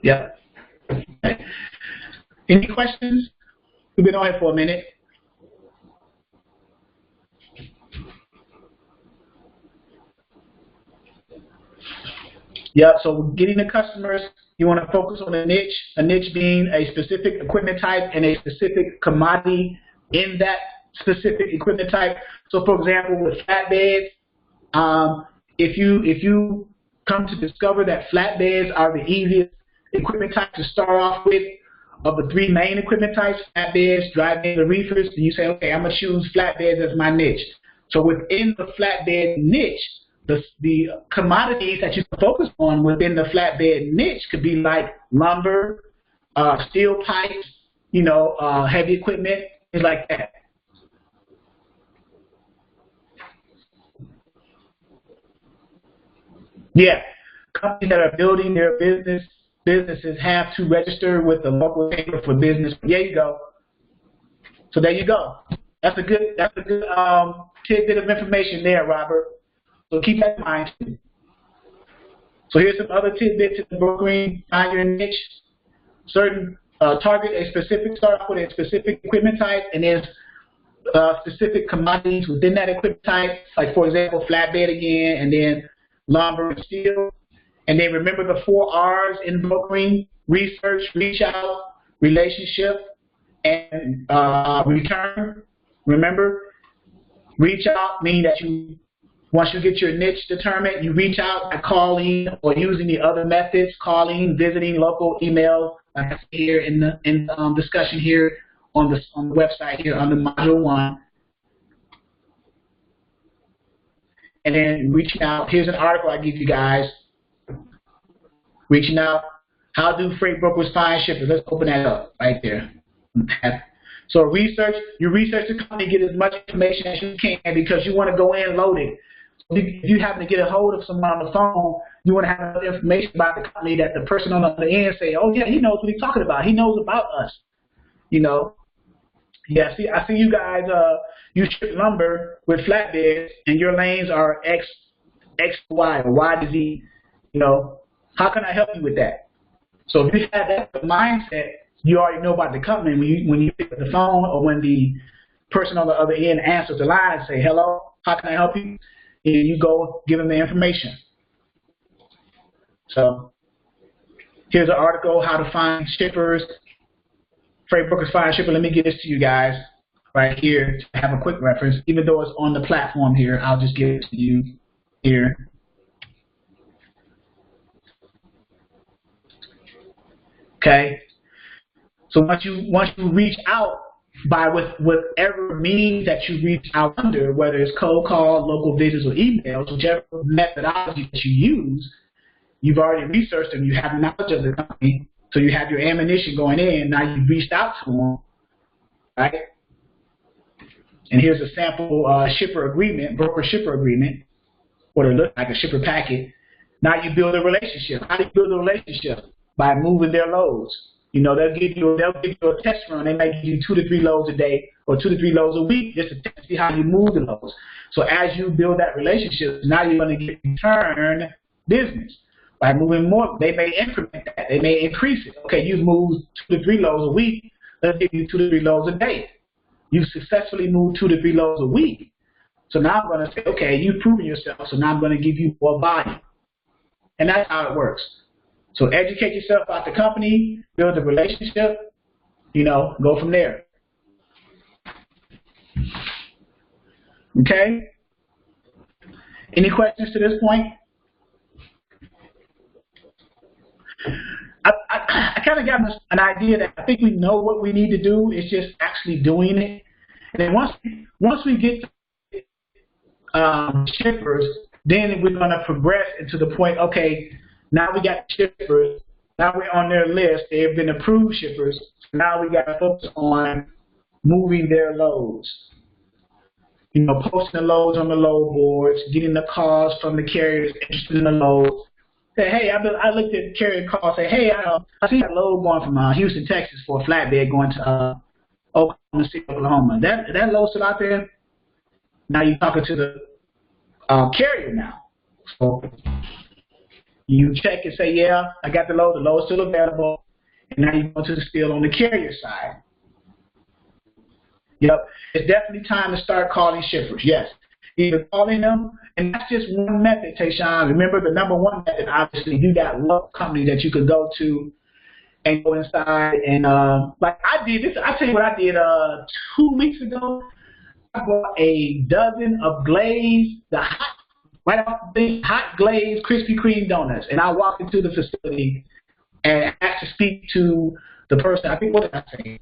Yeah. Okay. Any questions? We've been on here for a minute. Yeah, so getting the customers, you want to focus on a niche being a specific equipment type and a specific commodity in that specific equipment type. So, for example, with flatbeds, if you come to discover that flatbeds are the easiest equipment type to start off with, of the 3 main equipment types, flatbeds, dry beds, and reefers, and you say, okay, I'm going to choose flatbeds as my niche. So within the flatbed niche, the commodities that you can focus on within the flatbed niche could be like lumber, steel pipes, heavy equipment, things like that. Yeah, companies that are building their businesses have to register with the local chamber for business. There you go. So there you go. That's a good tidbit of information there, Robert. So keep that in mind too. So here's some other tidbits in the brokering, find your niche. Certain target a specific, start off with a specific equipment type, and then specific commodities within that equipment type. Like for example, flatbed again, and then lumber and steel. And then remember the 4 R's in brokering: research, reach out, relationship, and return. Remember, reach out means that you, once you get your niche determined, you reach out by calling or using the other methods, calling, visiting local, email, like I see here in the discussion here on the website here under Module 1. And then reaching out. Here's an article I give you guys. Reaching out. How do freight brokers find shippers? Let's open that up right there. So you research the company, get as much information as you can because you want to go in loaded. If you happen to get a hold of someone on the phone, you want to have enough information about the company that the person on the other end say, oh yeah, he knows what he's talking about. He knows about us. You know. Yeah, I see you guys, you ship lumber with flatbeds and your lanes are X to Y or Y to Z. You know, how can I help you with that? So if you have that mindset, you already know about the company. When you pick up the phone or when the person on the other end answers the line and say, hello, how can I help you? And you go give them the information. So here's an article, how to find shippers. Freight brokers find shippers. Let me give this to you guys right here to have a quick reference. Even though it's on the platform here, I'll just give it to you here. Okay. So once you reach out by whatever means that you reach out under, whether it's cold call, local visits, or emails, whichever methodology that you use, you've already researched them. You have knowledge of the company, so you have your ammunition going in. Now you've reached out to them, right? And here's a sample shipper agreement, broker shipper agreement, what it looks like, a shipper packet. Now you build a relationship. How do you build a relationship? By moving their loads. You know, they'll give you a test run. They may give you 2 to 3 loads a day or 2 to 3 loads a week just to see how you move the loads. So as you build that relationship, now you're going to get return business. By moving more, they may increment that. They may increase it. Okay, you've moved 2 to 3 loads a week. Let's give you 2 to 3 loads a day. You've successfully moved 2 to 3 loads a week. So now I'm going to say, okay, you've proven yourself, so now I'm going to give you more volume. And that's how it works. So educate yourself about the company, build a relationship, you know, go from there. Okay? Any questions to this point? I kind of got an idea that I think we know what we need to do. It's just actually doing it. And then once we get to shippers, then we're going to progress into the point, okay, now we got shippers. Now we're on their list. They've been approved shippers. Now we got to focus on moving their loads. You know, posting the loads on the load boards, getting the calls from the carriers interested in the loads. Say, hey, I looked at the carrier call. Say, hey, I see that load going from Houston, Texas for a flatbed going to Oklahoma City, Oklahoma. That load still out there? Now you're talking to the carrier now. So you check and say, yeah, I got the load's still available, and now you go to the still on the carrier side. Yep, it's definitely time to start calling shippers, yes. Either calling them, and that's just one method, Tayshawn. Remember the number one method, obviously, you got local companies that you could go to and go inside and, like I did this, I'll tell you what I did 2 weeks ago. I bought a dozen of glazed, right off the thing, hot glazed Krispy Kreme donuts. And I walked into the facility and asked to speak to the person, I think, what did I say?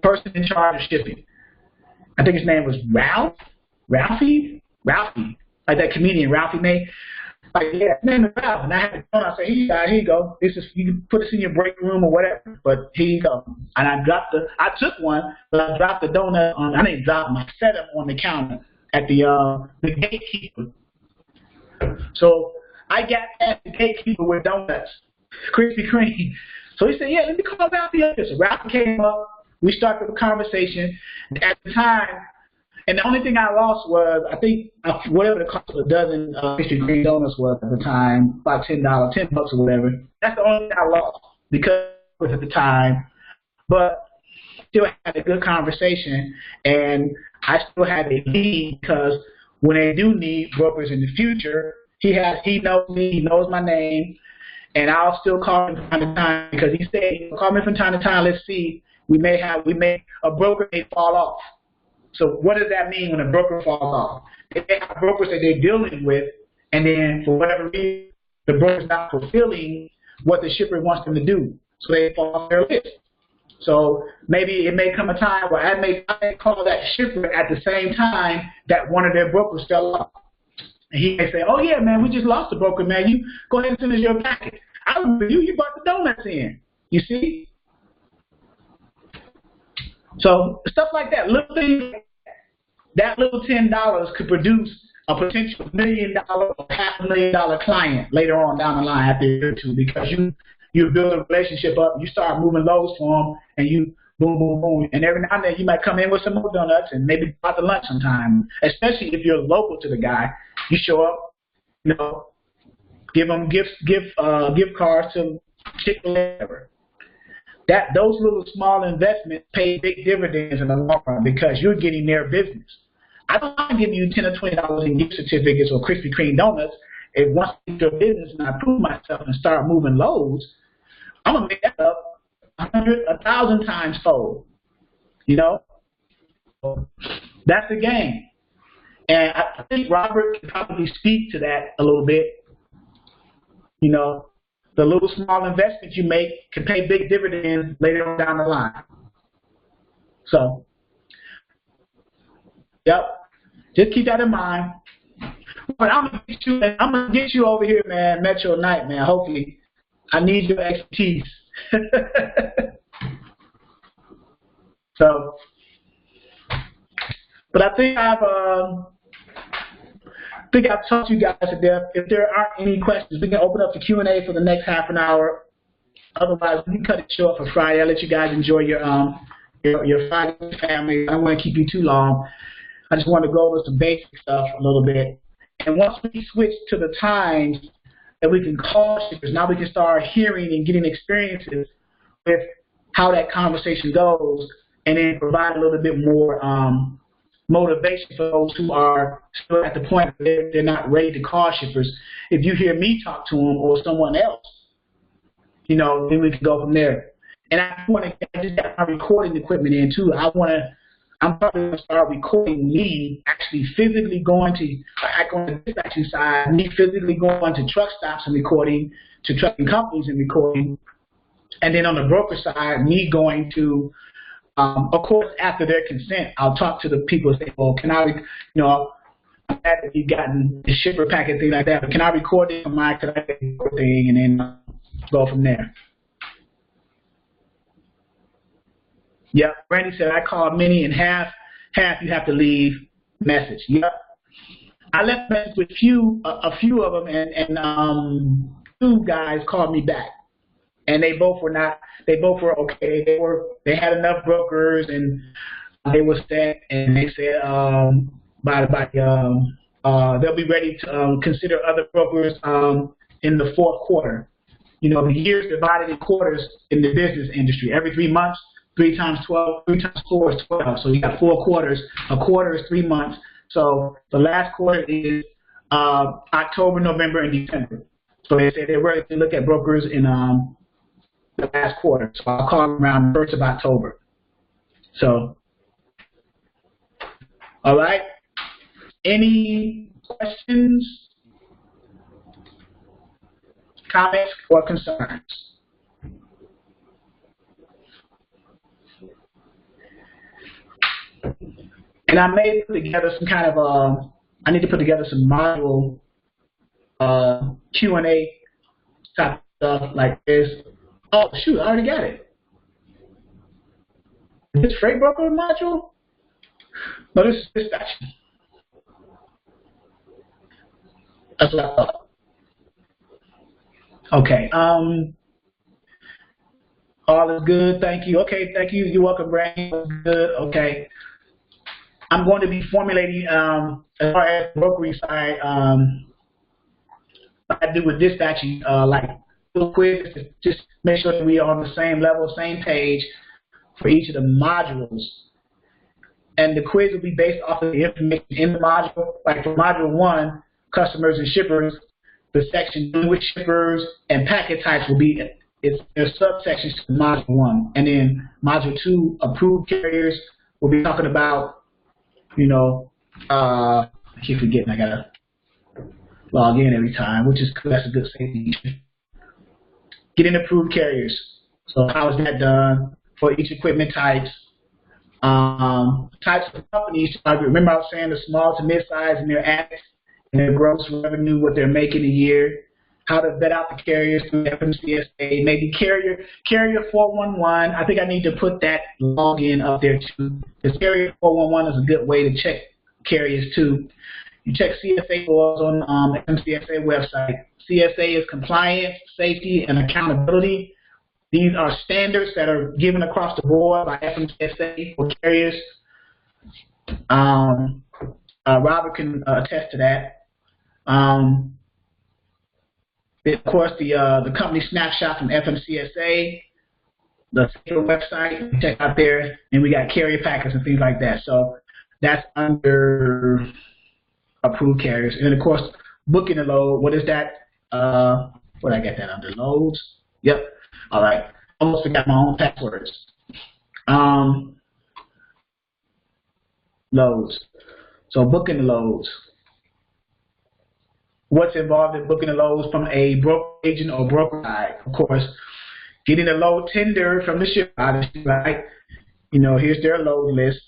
Person in charge of shipping. I think his name was Ralphie, like that comedian Ralphie May. Like, yeah, his name is Ralph. And I had the donut. I said, here you go. This is, you can put this in your break room or whatever. But here you go. And I took one, but I dropped the donut on, I didn't drop them, I set them on the counter at the gatekeeper. So I got at the gatekeeper with donuts, Krispy Kreme. So he said, yeah, let me call Ralphie up here. So Ralphie came up, We started the conversation. At the time, and the only thing I lost was, I think, whatever the cost of a dozen Krispy Kreme donuts was at the time, about $10, $10 or whatever. That's the only thing I lost because it was at the time. But still had a good conversation, and I still had a lead because when they do need brokers in the future, he knows me, he knows my name, and I'll still call him from time to time because he said, call me from time to time, let's see, a broker may fall off. So what does that mean when a broker falls off? They have brokers that they're dealing with, and then for whatever reason, the broker's not fulfilling what the shipper wants them to do, so they fall off their list. So maybe it may come a time where I may call that shipper at the same time that one of their brokers fell off. And he may say, oh, yeah, man, we just lost the broker, man. You go ahead and send us your packet. I remember you brought the donuts in. You see? So stuff like that, little things, that little $10 could produce a potential $1 million or $500,000 client later on down the line after a year or two, because you build a relationship up, you start moving loads for them, and you boom, boom, boom, and every now and then you might come in with some more donuts and maybe out to lunch sometime. Especially if you're local to the guy, you show up, you know, give them gift cards to Chick-fil-A. Those little small investments pay big dividends in the long run because you're getting their business. I don't mind giving you $10 or $20 in gift certificates or Krispy Kreme donuts. If once I get your business and I prove myself and start moving loads, I'm gonna make that up 100, 1,000 times fold. You know, that's the game. And I think Robert can probably speak to that a little bit. You know, the little small investments you make can pay big dividends later on down the line. So, yep, just keep that in mind. But I'm gonna get you over here, man, Metro Night, man. Hopefully, I need your expertise. So, but I think I've talked to you guys to death. If there aren't any questions, we can open up the Q&A for the next half an hour. Otherwise, we can cut it short for Friday. I'll let you guys enjoy your Friday with family. I don't want to keep you too long. I just want to go over some basic stuff a little bit. And once we switch to the times that we can call shippers, now we can start hearing and getting experiences with how that conversation goes, and then provide a little bit more motivation for those who are still at the point where they're not ready to call shippers. If you hear me talk to them or someone else, you know, then we can go from there. And I just got my recording equipment in too. I'm probably going to start recording me actually physically going to, like on the dispatching side, me physically going to truck stops and recording, to trucking companies and recording. And then on the broker side, me going to, of course, after their consent, I'll talk to the people and say, well, can I, you know, I'm glad that you've gotten the shipper packet, thing like that, but can I record it on my thing and then go from there? Yep, Randy said I called many and half you have to leave message. Yep. I left message with a few of them, and two guys called me back. And they both were okay. They had enough brokers and they were set, and they said they'll be ready to consider other brokers in the fourth quarter. You know, the year's divided in quarters in the business industry. Every 3 months, 3 times 12, 3 times 4 is 12. So you got 4 quarters. A quarter is 3 months. So the last quarter is October, November, and December. So they said they're ready to look at brokers in the last quarter. So I'll call them around the 1st of October. So, all right. Any questions, comments, or concerns? And I may put together some kind of I need to put together some module Q&A type stuff like this. Oh shoot, I already got it. Is this freight broker module? No, this is dispatch. That's what I thought. Okay. All is good. Thank you. Okay, thank you. You're welcome, Brandon. Good. Okay. I'm going to be formulating as far as brokerage side. What I do with dispatching, like little quiz, just make sure that we are on the same level, same page for each of the modules. And the quiz will be based off of the information in the module. Like for module 1, customers and shippers, the section dealing with shippers and packet types will be, there's subsections to module 1. And then module 2, approved carriers, we'll be talking about, I keep forgetting, I gotta log in every time, which is cool. That's a good safety feature. Getting approved carriers. So how is that done for each equipment types? Types of companies. Remember I was saying the small to mid-size and their assets and their gross revenue, what they're making a year. How to vet out the carriers through FMCSA. Maybe carrier 411. I think I need to put that login up there too. Because carrier 411 is a good way to check carriers too. You check CSA laws on the FMCSA website. CSA is compliance, safety, and accountability. These are standards that are given across the board by FMCSA for carriers. Robert can attest to that. Of course, the company snapshot from FMCSA, the website, check out there, and we got carrier packets and things like that. So that's under approved carriers. And of course, booking a load, what is that? What I get that under? Loads? Yep. All right. Almost forgot my own passwords. Loads. So booking the loads. What's involved in booking the loads from a broker agent or broker side? Of course, getting a load tender from the shipper, right? Here's their load list.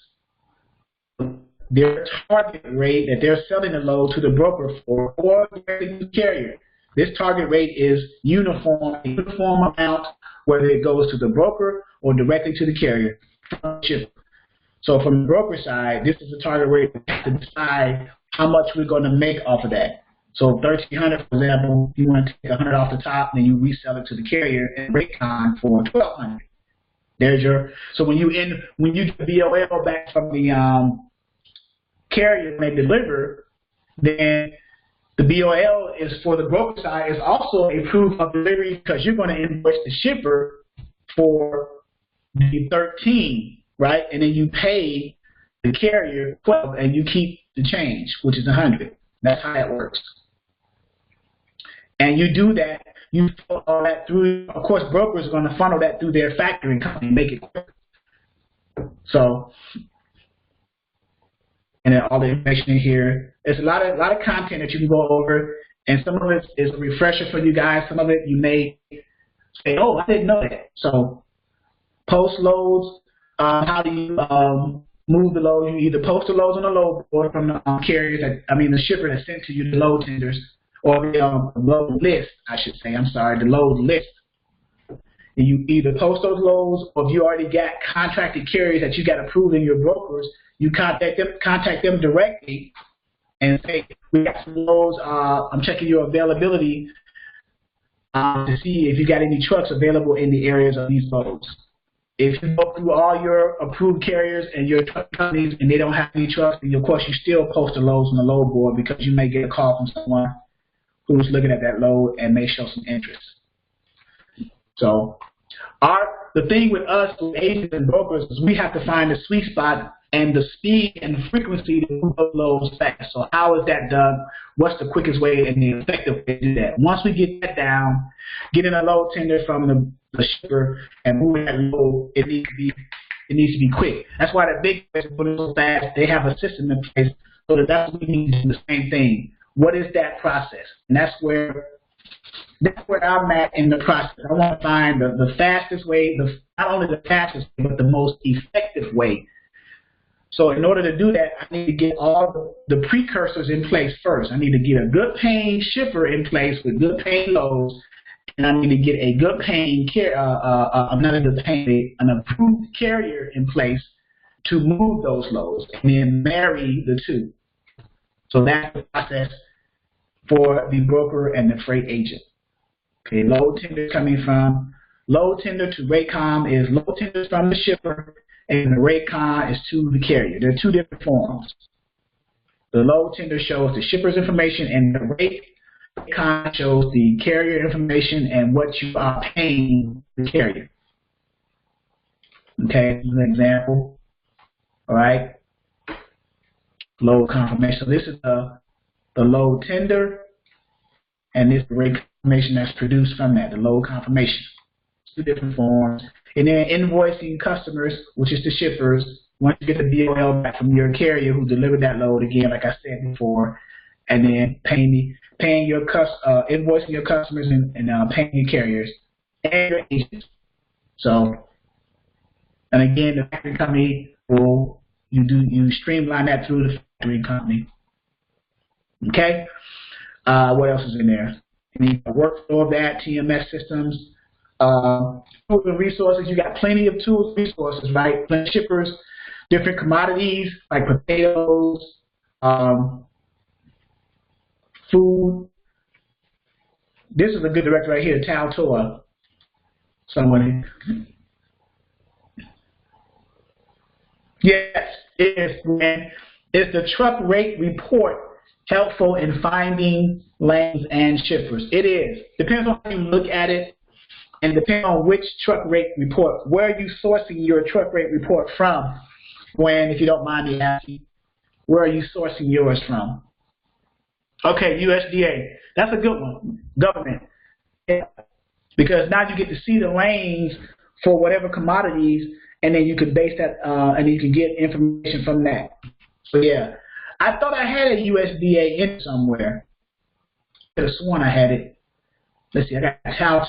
Their target rate that they're selling the load to the broker for or directly to the carrier. This target rate is uniform amount, whether it goes to the broker or directly to the carrier. So from the broker side, this is the target rate. We have to decide how much we're going to make off of that. So $1,300, for example, you want to take $100 off the top, then you resell it to the carrier and rate con for $1,200. There's your. So when you get the BOL back from the carrier and they deliver, then the BOL is for the broker side is also a proof of delivery because you're going to invoice the shipper for the 13, right? And then you pay the carrier 12, and you keep the change, which is 100. That's how it works. And you do that. You funnel all that through. Of course, brokers are going to funnel that through their factoring company and make it quick. So. And then all the information in here. There's a lot of content that you can go over, and some of it is a refresher for you guys. Some of it you may say, "Oh, I didn't know that." So, post loads. How do you move the load? You either post the loads on the load board from the carriers. The shipper that sent to you the load tenders, or the load list, I should say. I'm sorry, the load list. And you either post those loads, or if you already got contracted carriers that you got approved in your brokers, you contact them directly and say, we got some loads, I'm checking your availability to see if you got any trucks available in the areas of these loads. If you go through all your approved carriers and your truck companies and they don't have any trucks, then of course you still post the loads on the load board because you may get a call from someone who's looking at that load and may show some interest. So the thing with us, with agents and brokers, is we have to find the sweet spot and the speed and the frequency to move those loads fast. So how is that done? What's the quickest way and the effective way to do that? Once we get that down, getting a load tender from the shipper and moving that load, it needs to be quick. That's why the big guys put it so fast. They have a system in place so that's what we need to do the same thing. What is that process? And that's where I'm at in the process. I want to find the fastest way, not only the fastest, but the most effective way. So in order to do that, I need to get all the precursors in place first. I need to get a good paying shipper in place with good paying loads, and I need to get a good paying an approved carrier in place to move those loads, and then marry the two. So that's the process for the broker and the freight agent. Okay, load tender coming from Load tender to Raycom is load tender from the shipper, and the Raycom is to the carrier. There are two different forms. The load tender shows the shipper's information, and the Raycom shows the carrier information and what you are paying the carrier. Okay, this is an example. All right. Load confirmation. So this is the load tender, and this is the rate confirmation that's produced from that, the load confirmation. Two different forms. And then invoicing customers, which is the shippers, once you get the BOL back from your carrier who delivered that load, again, like I said before, and then invoicing your customers and paying your carriers and your agents. So, and again, the factory company will you streamline that through the factory company. Okay. What else is in there? You need a workflow of that, TMS systems. Tools and resources, you got plenty of tools and resources, right? Plenty of shippers, different commodities like potatoes, food. This is a good director right here, Tal Toa. Someone. Yes, is the truck rate report helpful in finding lanes and shippers? It is. Depends on how you look at it. And depending on which truck rate report, where are you sourcing your truck rate report from? If you don't mind me asking, where are you sourcing yours from? Okay, USDA. That's a good one. Government. Yeah. Because now you get to see the lanes for whatever commodities, and then you can base that, and you can get information from that. So yeah, I thought I had a USDA in somewhere. I could have sworn I had it. Let's see, I got Tal.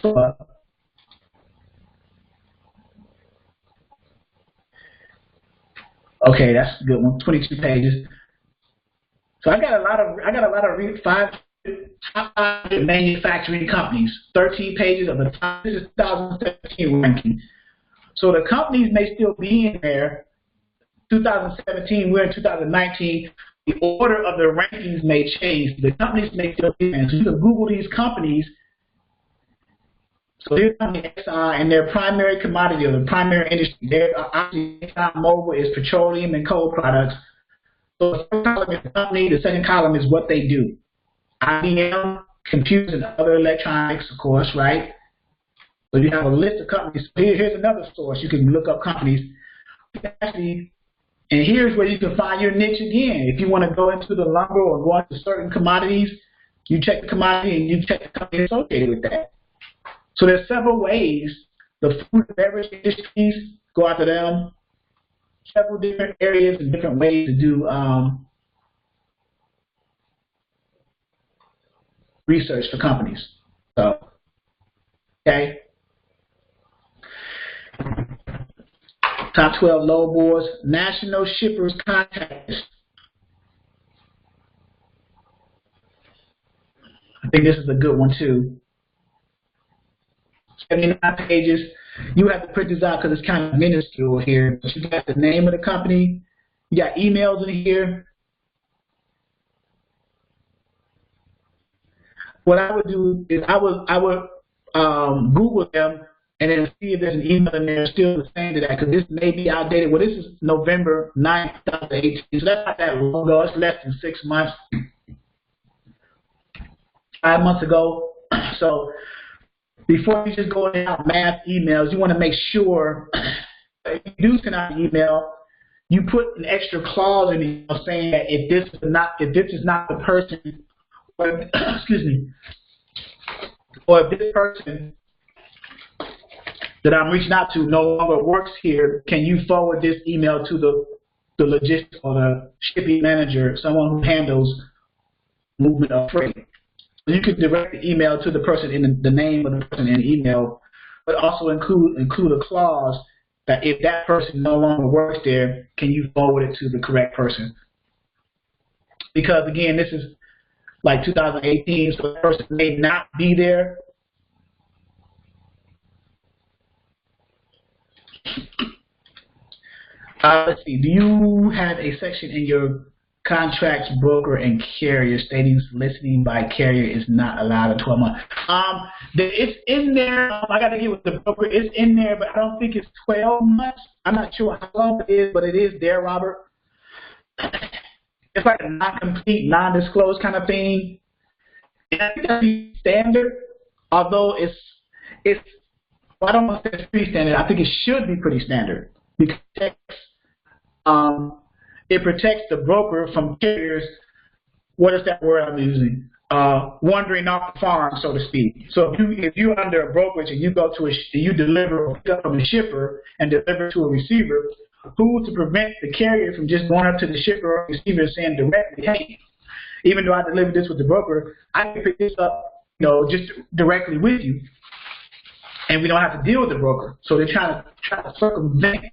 Okay, that's a good one. 22 pages. So I got a lot of top 5 manufacturing companies. 13 pages of the top. This is 2017 ranking. So the companies may still be in there. 2017, we're in 2019. The order of the rankings may change. The companies may still be in there. So you can Google these companies. So here's Exxon and their primary commodity or the primary industry. ExxonMobil is petroleum and coal products. So the first column is the company, the second column is what they do. IBM, computers and other electronics, of course, right? So you have a list of companies. Here's another source. You can look up companies. Actually, and here's where you can find your niche again. If you want to go into the lumber or go into certain commodities, you check the commodity and you check the company associated with that. So there's several ways. The food and beverage industries, go after them. Several different areas and different ways to do research for companies. So, okay. Top 12 load boards, National Shippers Contact List. I think this is a good one too. 79 pages. You have to print this out because it's kind of minuscule here. But you got the name of the company. You got emails in here. What I would do is I would Google them and then see if there's an email in there still the same to that, because this may be outdated. Well, this is November 9th, 2018, so that's not that long ago. It's less than 6 months, 5 months ago. So before you just go out mass emails, you want to make sure if you do send out an email, you put an extra clause in the email saying that if this is not the person, or excuse me, or if this person that I'm reaching out to no longer works here, can you forward this email to the logistics or the shipping manager, someone who handles movement of freight? So you can direct the email to the person in the name of the person in the email, but also include a clause that if that person no longer works there, can you forward it to the correct person? Because again, this is like 2018, so the person may not be there. Let's see, do you have a section in your contracts, broker, and carrier, stating soliciting by carrier is not allowed in 12 months. It's in there. I got to get with the broker. It's in there, but I don't think it's 12 months. I'm not sure how long it is, but it is there, Robert. It's like a non-complete, non-disclosed kind of thing. And I think that's standard, although it's well, I don't want to say it's pretty standard. I think it should be pretty standard because it protects the broker from carriers. What is that word I'm using? Wandering off the farm, so to speak. So if you're under a brokerage and you go to you deliver or pick up from a shipper and deliver to a receiver, who's to prevent the carrier from just going up to the shipper or receiver and saying directly, hey, even though I delivered this with the broker, I can pick this up, just directly with you, and we don't have to deal with the broker. So they're trying to circumvent,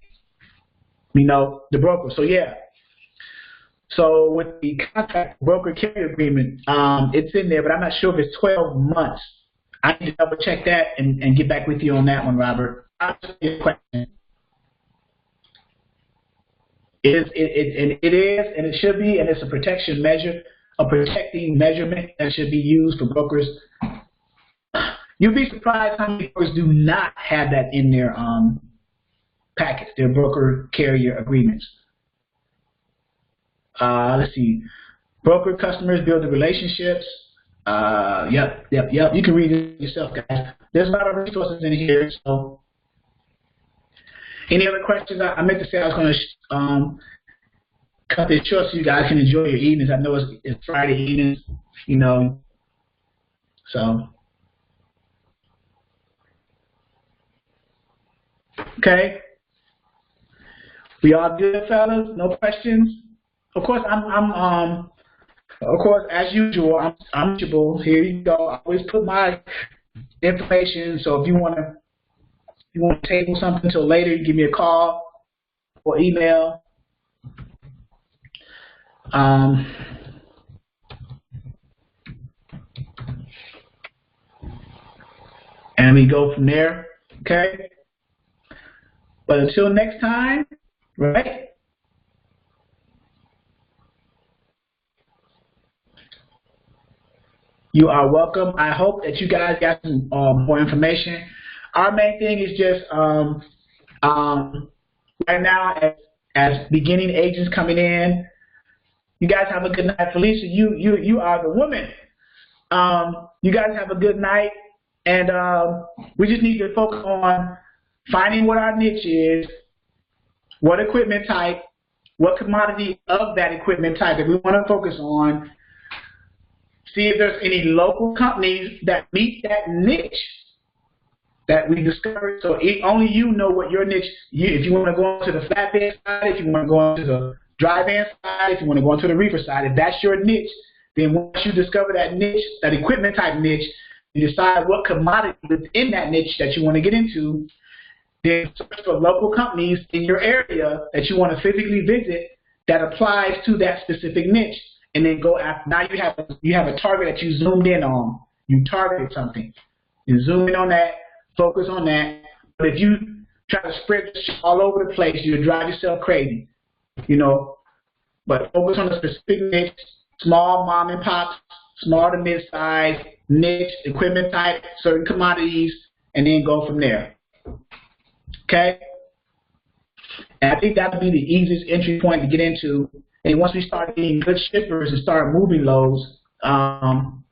the broker. So yeah. So with the contract broker carrier agreement, it's in there, but I'm not sure if it's 12 months. I need to double check that and get back with you on that one, Robert. I'll ask you a question. It is, and it should be, and it's a protection measure, a protecting measurement that should be used for brokers. You'd be surprised how many brokers do not have that in their package, their broker carrier agreements. Let's see. Broker customers build the relationships. Yep. You can read it yourself, guys. There's a lot of resources in here. So, any other questions? I meant to say I was going to cut this short so you guys can enjoy your evenings. I know it's Friday evenings, So, okay. We all good, fellas? No questions? Of course, of course, as usual, I'm reachable. Here you go. I always put my information. So if you want to table something until later, you give me a call or email. And we go from there. Okay. But until next time, right? You are welcome. I hope that you guys got some more information. Our main thing is just right now as beginning agents coming in. You guys have a good night, Felicia. You are the woman. You guys have a good night, and we just need to focus on finding what our niche is, what equipment type, what commodity of that equipment type that we want to focus on. See if there's any local companies that meet that niche that we discovered. So only you know what your niche. If you want to go onto the flatbed side, if you want to go onto the dry van side, if you want to go onto the reefer side, if that's your niche, then once you discover that niche, that equipment type niche, you decide what commodity within that niche that you want to get into. Then search for local companies in your area that you want to physically visit that applies to that specific niche. And then go after. Now you have a target that you zoomed in on. You targeted something. You zoom in on that. Focus on that. But if you try to spread this all over the place, you'll drive yourself crazy. But focus on a specific niche. Small mom and pops, small to mid-size niche, equipment type, certain commodities, and then go from there. Okay. And I think that would be the easiest entry point to get into. And once we start getting good shippers and start moving loads, then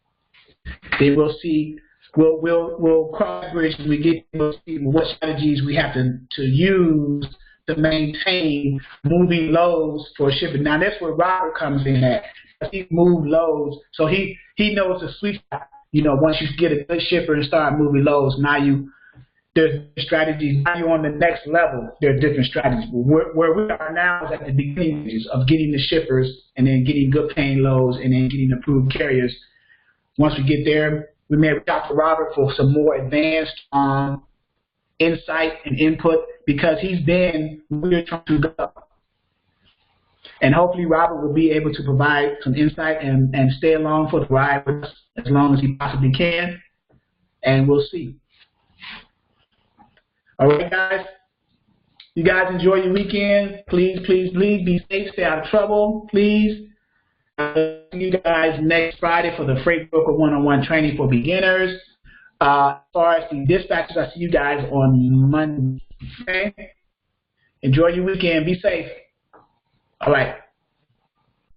we'll see. We'll cross the bridge when we get. We'll see what strategies we have to use to maintain moving loads for shipping. Now that's where Robert comes in at. He moves loads, so he knows the sweet spot. Once you get a good shipper and start moving loads, now there's strategies. Now you're on the next level. There are different strategies. Where we are now is at the beginning of getting the shippers and then getting good paying loads and then getting approved carriers. Once we get there, we may reach out to Robert for some more advanced insight and input because he's been where we're trying to go. And hopefully Robert will be able to provide some insight and stay along for the ride with us as long as he possibly can. And we'll see. All right, guys. You guys enjoy your weekend. Please, please, please be safe. Stay out of trouble. Please. I'll see you guys next Friday for the Freight Broker One-on-One training for beginners. As far as the dispatches, I'll see you guys on Monday. Okay? Enjoy your weekend. Be safe. All right.